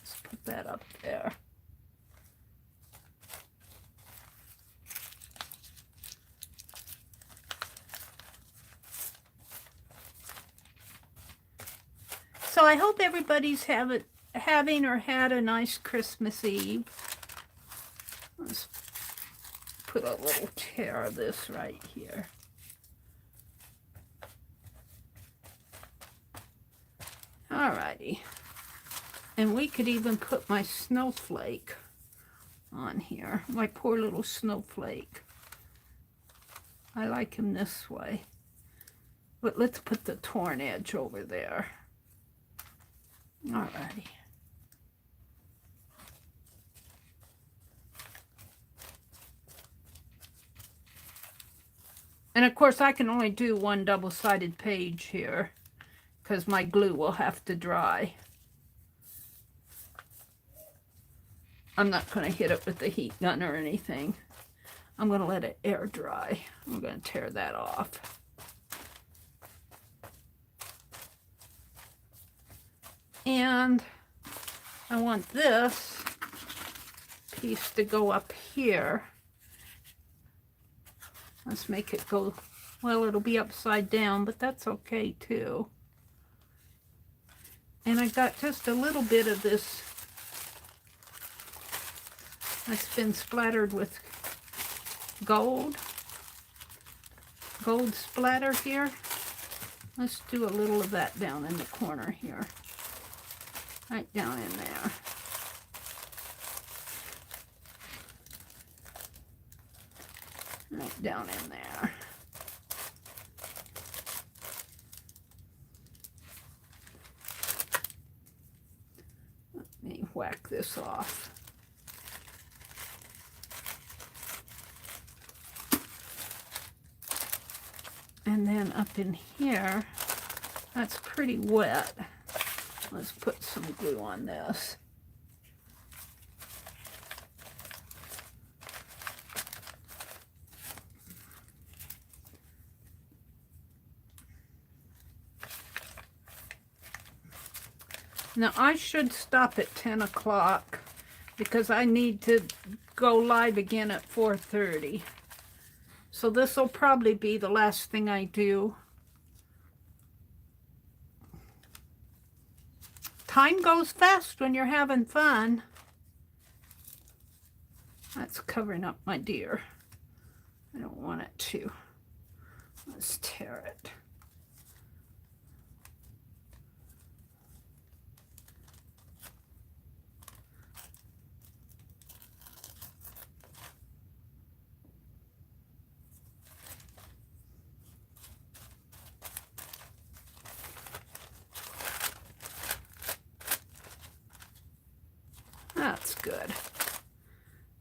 Let's put that up there. So I hope everybody's having or had a nice Christmas Eve. Let's put a little tear of this right here. Alrighty. And we could even put my snowflake on here. My poor little snowflake. I like him this way. But let's put the torn edge over there. Alrighty. And of course I can only do one double-sided page here because my glue will have to dry. I'm not going to hit it with the heat gun or anything. I'm going to let it air dry. I'm going to tear that off. And I want this piece to go up here. Let's make it go, well, it'll be upside down, but that's okay too. And I got just a little bit of this that's been splattered with gold splatter here. Let's do a little of that down in the corner here. Right down in there. Right down in there. Let me whack this off. And then up in here, that's pretty wet. Let's put some glue on this. Now I should stop at 10 o'clock because I need to go live again at 4:30. So this will probably be the last thing I do. Time goes fast when you're having fun. That's covering up my deer. I don't want it to. Let's tear it. That's good.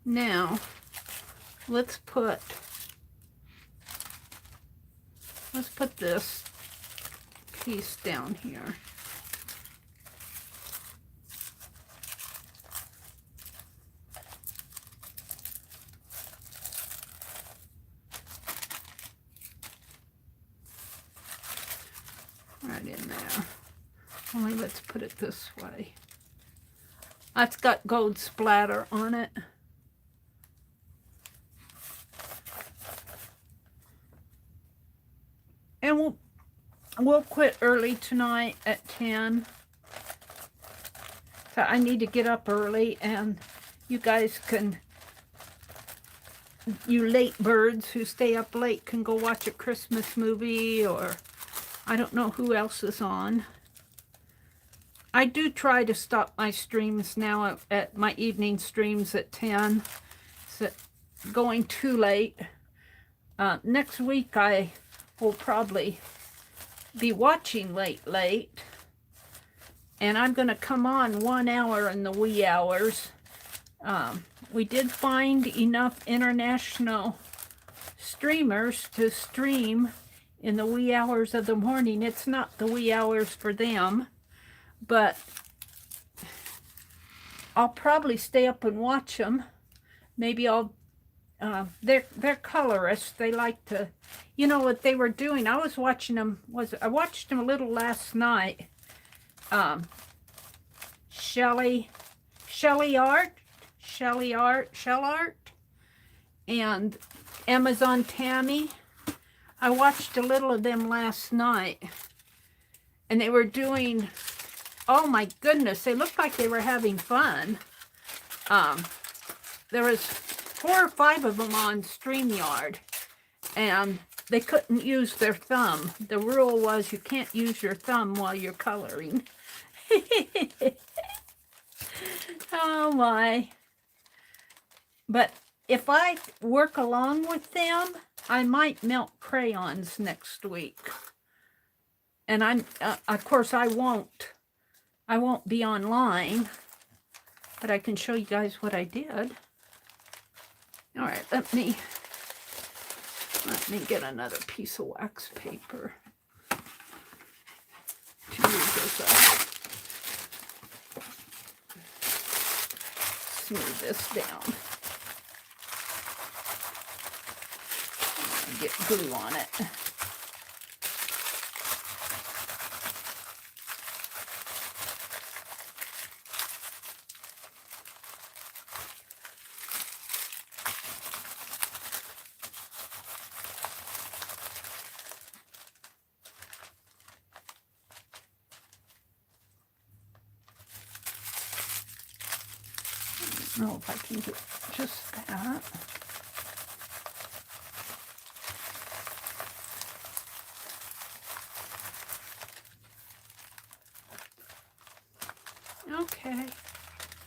Now, let's put this piece down here. Right in there. Only let's put it this way. That's got gold splatter on it. And we'll quit early tonight at 10. So I need to get up early, and you guys can, you late birds who stay up late can go watch a Christmas movie, or I don't know who else is on. I do try to stop my streams now at my evening streams at 10. So going too late. Next week I will probably be watching late. And I'm going to come on 1 hour in the wee hours. We did find enough international streamers to stream in the wee hours of the morning. It's not the wee hours for them. But I'll probably stay up and watch them. Maybe I'll, they're colorists. They like to, you know what they were doing. I was watching them, I watched them a little last night. Shelley Art, and Amazon Tammy. I watched a little of them last night. And they were doing, oh my goodness, they looked like they were having fun. There was 4 or 5 of them on StreamYard, and they couldn't use their thumb. The rule was you can't use your thumb while you're coloring. Oh my. But if I work along with them, I might melt crayons next week. And of course I won't I won't be online, but I can show you guys what I did. All right, let me get another piece of wax paper to use as a smooth this down. Get glue on it. I don't know if I can get just that. Okay.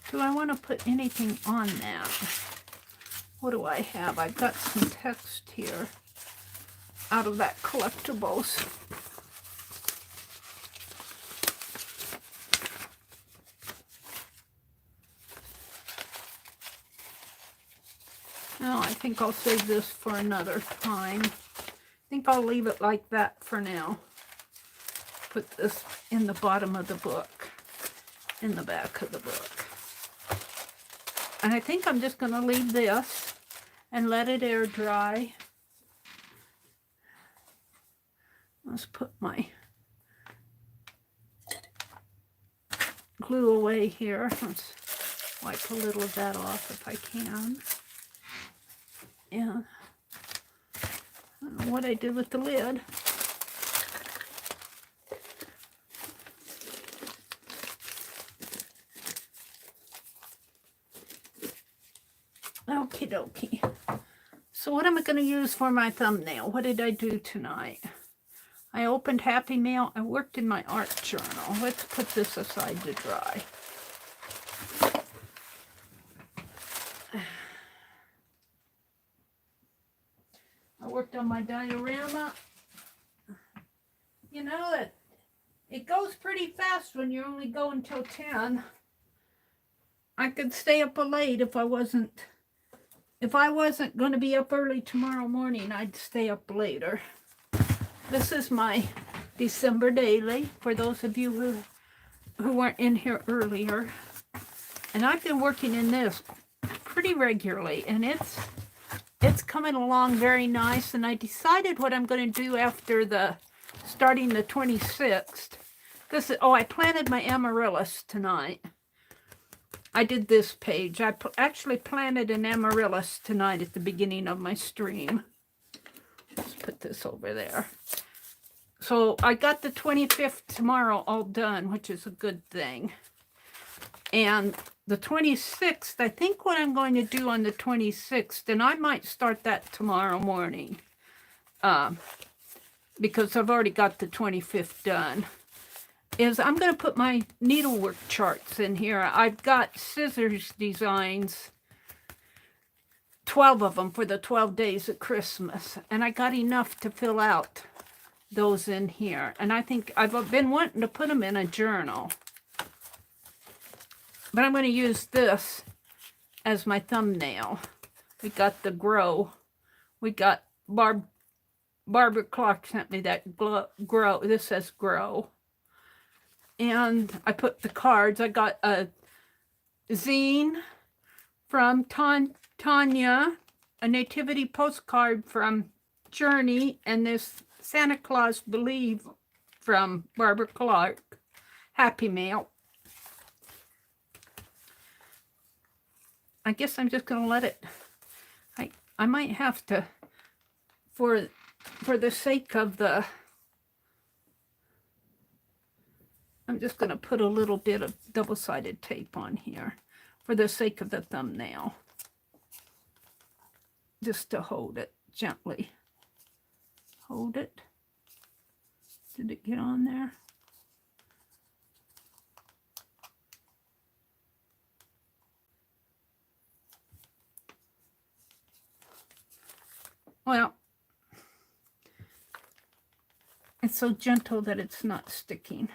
Do I want to put anything on that? What do I have? I've got some text here out of that collectibles. No, I think I'll save this for another time. I think I'll leave it like that for now. Put this in the bottom of the book, in the back of the book. And I think I'm just going to leave this and let it air dry. Let's put my glue away here. Let's wipe a little of that off if I can. And I don't know what I did with the lid. Okie dokie. So what am I going to use for my thumbnail? What did I do tonight? I opened Happy Mail. I worked in my art journal. Let's put this aside to dry. I worked on my diorama. You know that it goes pretty fast when you only go until 10. I could stay up late if I wasn't going to be up early tomorrow morning. I'd stay up later. This is my December daily for those of you who weren't in here earlier. And I've been working in this pretty regularly, and it's coming along very nice. And I decided what I'm going to do after starting the 26th. I planted my amaryllis tonight. I did this page. I actually planted an amaryllis tonight at the beginning of my stream. Let's put this over there. So I got the 25th tomorrow all done, which is a good thing. And the 26th, I think what I'm going to do on the 26th, and I might start that tomorrow morning, because I've already got the 25th done, is I'm going to put my needlework charts in here. I've got scissors designs, 12 of them for the 12 days of Christmas, and I got enough to fill out those in here. And I think I've been wanting to put them in a journal, but I'm going to use this as my thumbnail. We got the grow. We got Barbara Clark sent me that grow. This says grow. And I put the cards. I got a zine from Tanya, a nativity postcard from Journey, and this Santa Claus Believe from Barbara Clark. Happy Mail. I guess I'm just going to let it. I might have to, for the sake of the, I'm just going to put a little bit of double-sided tape on here for the sake of the thumbnail. Just to hold it gently. Hold it. Did it get on there? Well, it's so gentle that it's not sticking.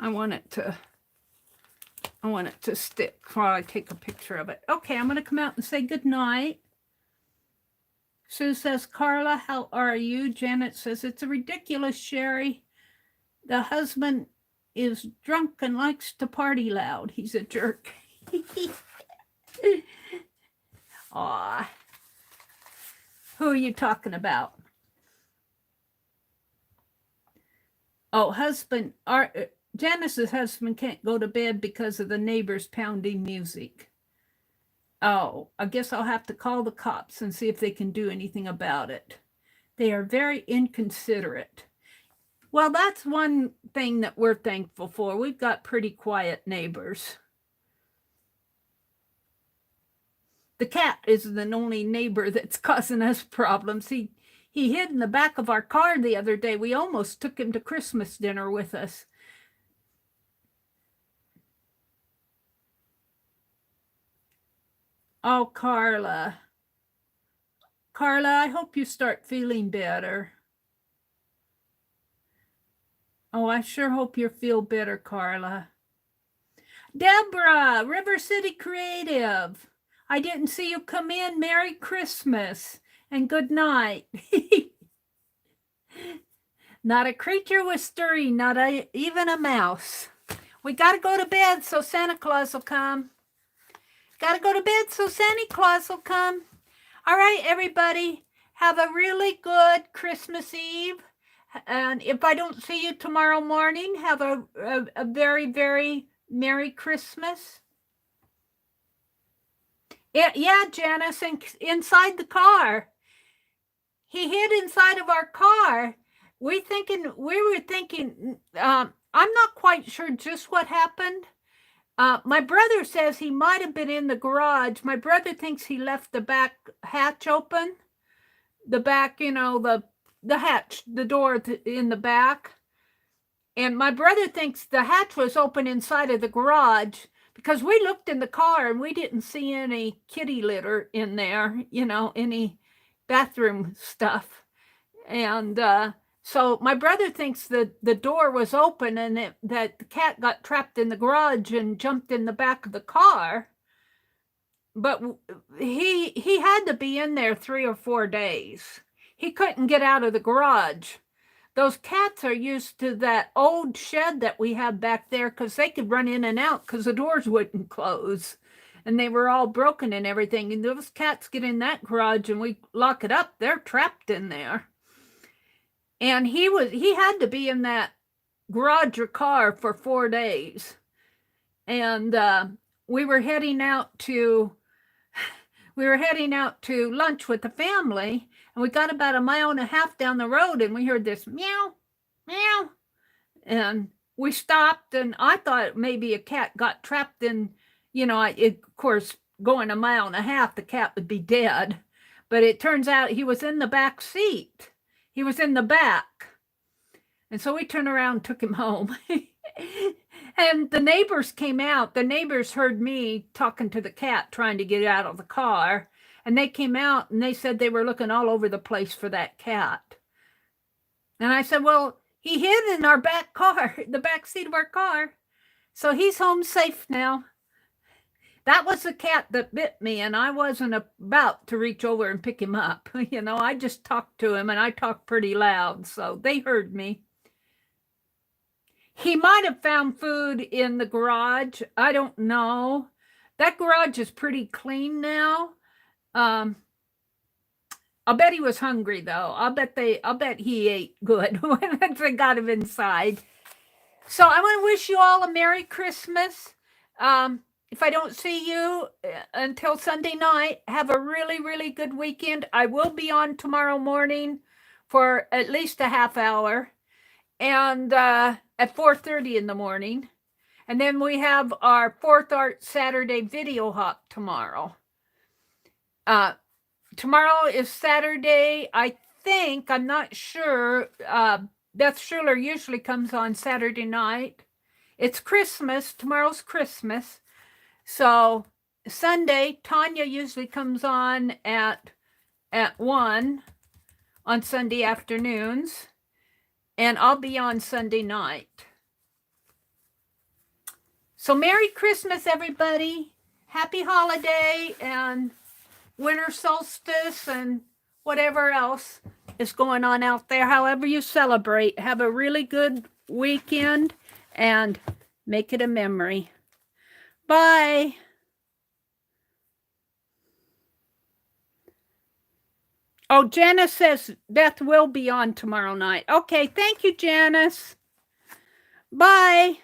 I want it to stick while I take a picture of it. Okay, I'm going to come out and say good night. Sue says, Carla, how are you? Janet says, it's a ridiculous, Sherry. The husband is drunk and likes to party loud. He's a jerk. Aw. Who are you talking about? Oh, husband. Janice's husband can't go to bed because of the neighbors pounding music. Oh, I guess I'll have to call the cops and see if they can do anything about it. They are very inconsiderate. Well, that's one thing that we're thankful for. We've got pretty quiet neighbors. The cat is the only neighbor that's causing us problems. He hid in the back of our car the other day. We almost took him to Christmas dinner with us. Oh, Carla. Carla, I hope you start feeling better. Oh, I sure hope you feel better, Carla. Deborah, River City Creative. I didn't see you come in. Merry Christmas and good night. Not a creature was stirring, not even a mouse. We got to go to bed so Santa Claus will come. Got to go to bed so Santa Claus will come. All right, everybody. Have a really good Christmas Eve. And if I don't see you tomorrow morning, have a very, very Merry Christmas. Yeah, Janice, inside the car. He hid inside of our car. We were thinking, I'm not quite sure just what happened. My brother says he might have been in the garage. My brother thinks he left the back hatch open. The back, the hatch, the door in the back. And my brother thinks the hatch was open inside of the garage because we looked in the car and we didn't see any kitty litter in there, any bathroom stuff. And so my brother thinks that the door was open and that the cat got trapped in the garage and jumped in the back of the car. But he had to be in there 3 or 4 days. He couldn't get out of the garage. Those cats are used to that old shed that we have back there because they could run in and out because the doors wouldn't close. And they were all broken and everything. And those cats get in that garage and we lock it up. They're trapped in there. And he had to be in that garage or car for 4 days. And we were heading out to lunch with the family. And we got about 1.5 miles down the road and we heard this meow, meow. And we stopped and I thought maybe a cat got trapped in, of course, going 1.5 miles, the cat would be dead. But it turns out he was in the back seat. He was in the back. And so we turned around and took him home. And the neighbors came out. The neighbors heard me talking to the cat, trying to get out of the car. And they came out and they said they were looking all over the place for that cat. And I said, well, he hid in our back car, the back seat of our car. So he's home safe now. That was the cat that bit me, and I wasn't about to reach over and pick him up. I just talked to him, and I talked pretty loud, so they heard me. He might have found food in the garage. I don't know. That garage is pretty clean now. I'll bet he was hungry though. I'll bet he ate good once they got him inside. So I want to wish you all a Merry Christmas. If I don't see you until Sunday night, have a really, really good weekend. I will be on tomorrow morning for at least a half hour and at 4:30 in the morning. And then we have our 4th Art Saturday video hop tomorrow. Tomorrow is Saturday, I think. I'm not sure. Beth Schuler usually comes on Saturday night. It's Christmas. Tomorrow's Christmas. So Sunday, Tanya usually comes on at 1 on Sunday afternoons, and I'll be on Sunday night. So Merry Christmas, everybody. Happy holiday and winter solstice and whatever else is going on out there. However you celebrate, have a really good weekend and make it a memory. Bye. Oh, Janice says Beth will be on tomorrow night. Okay, thank you, Janice. Bye.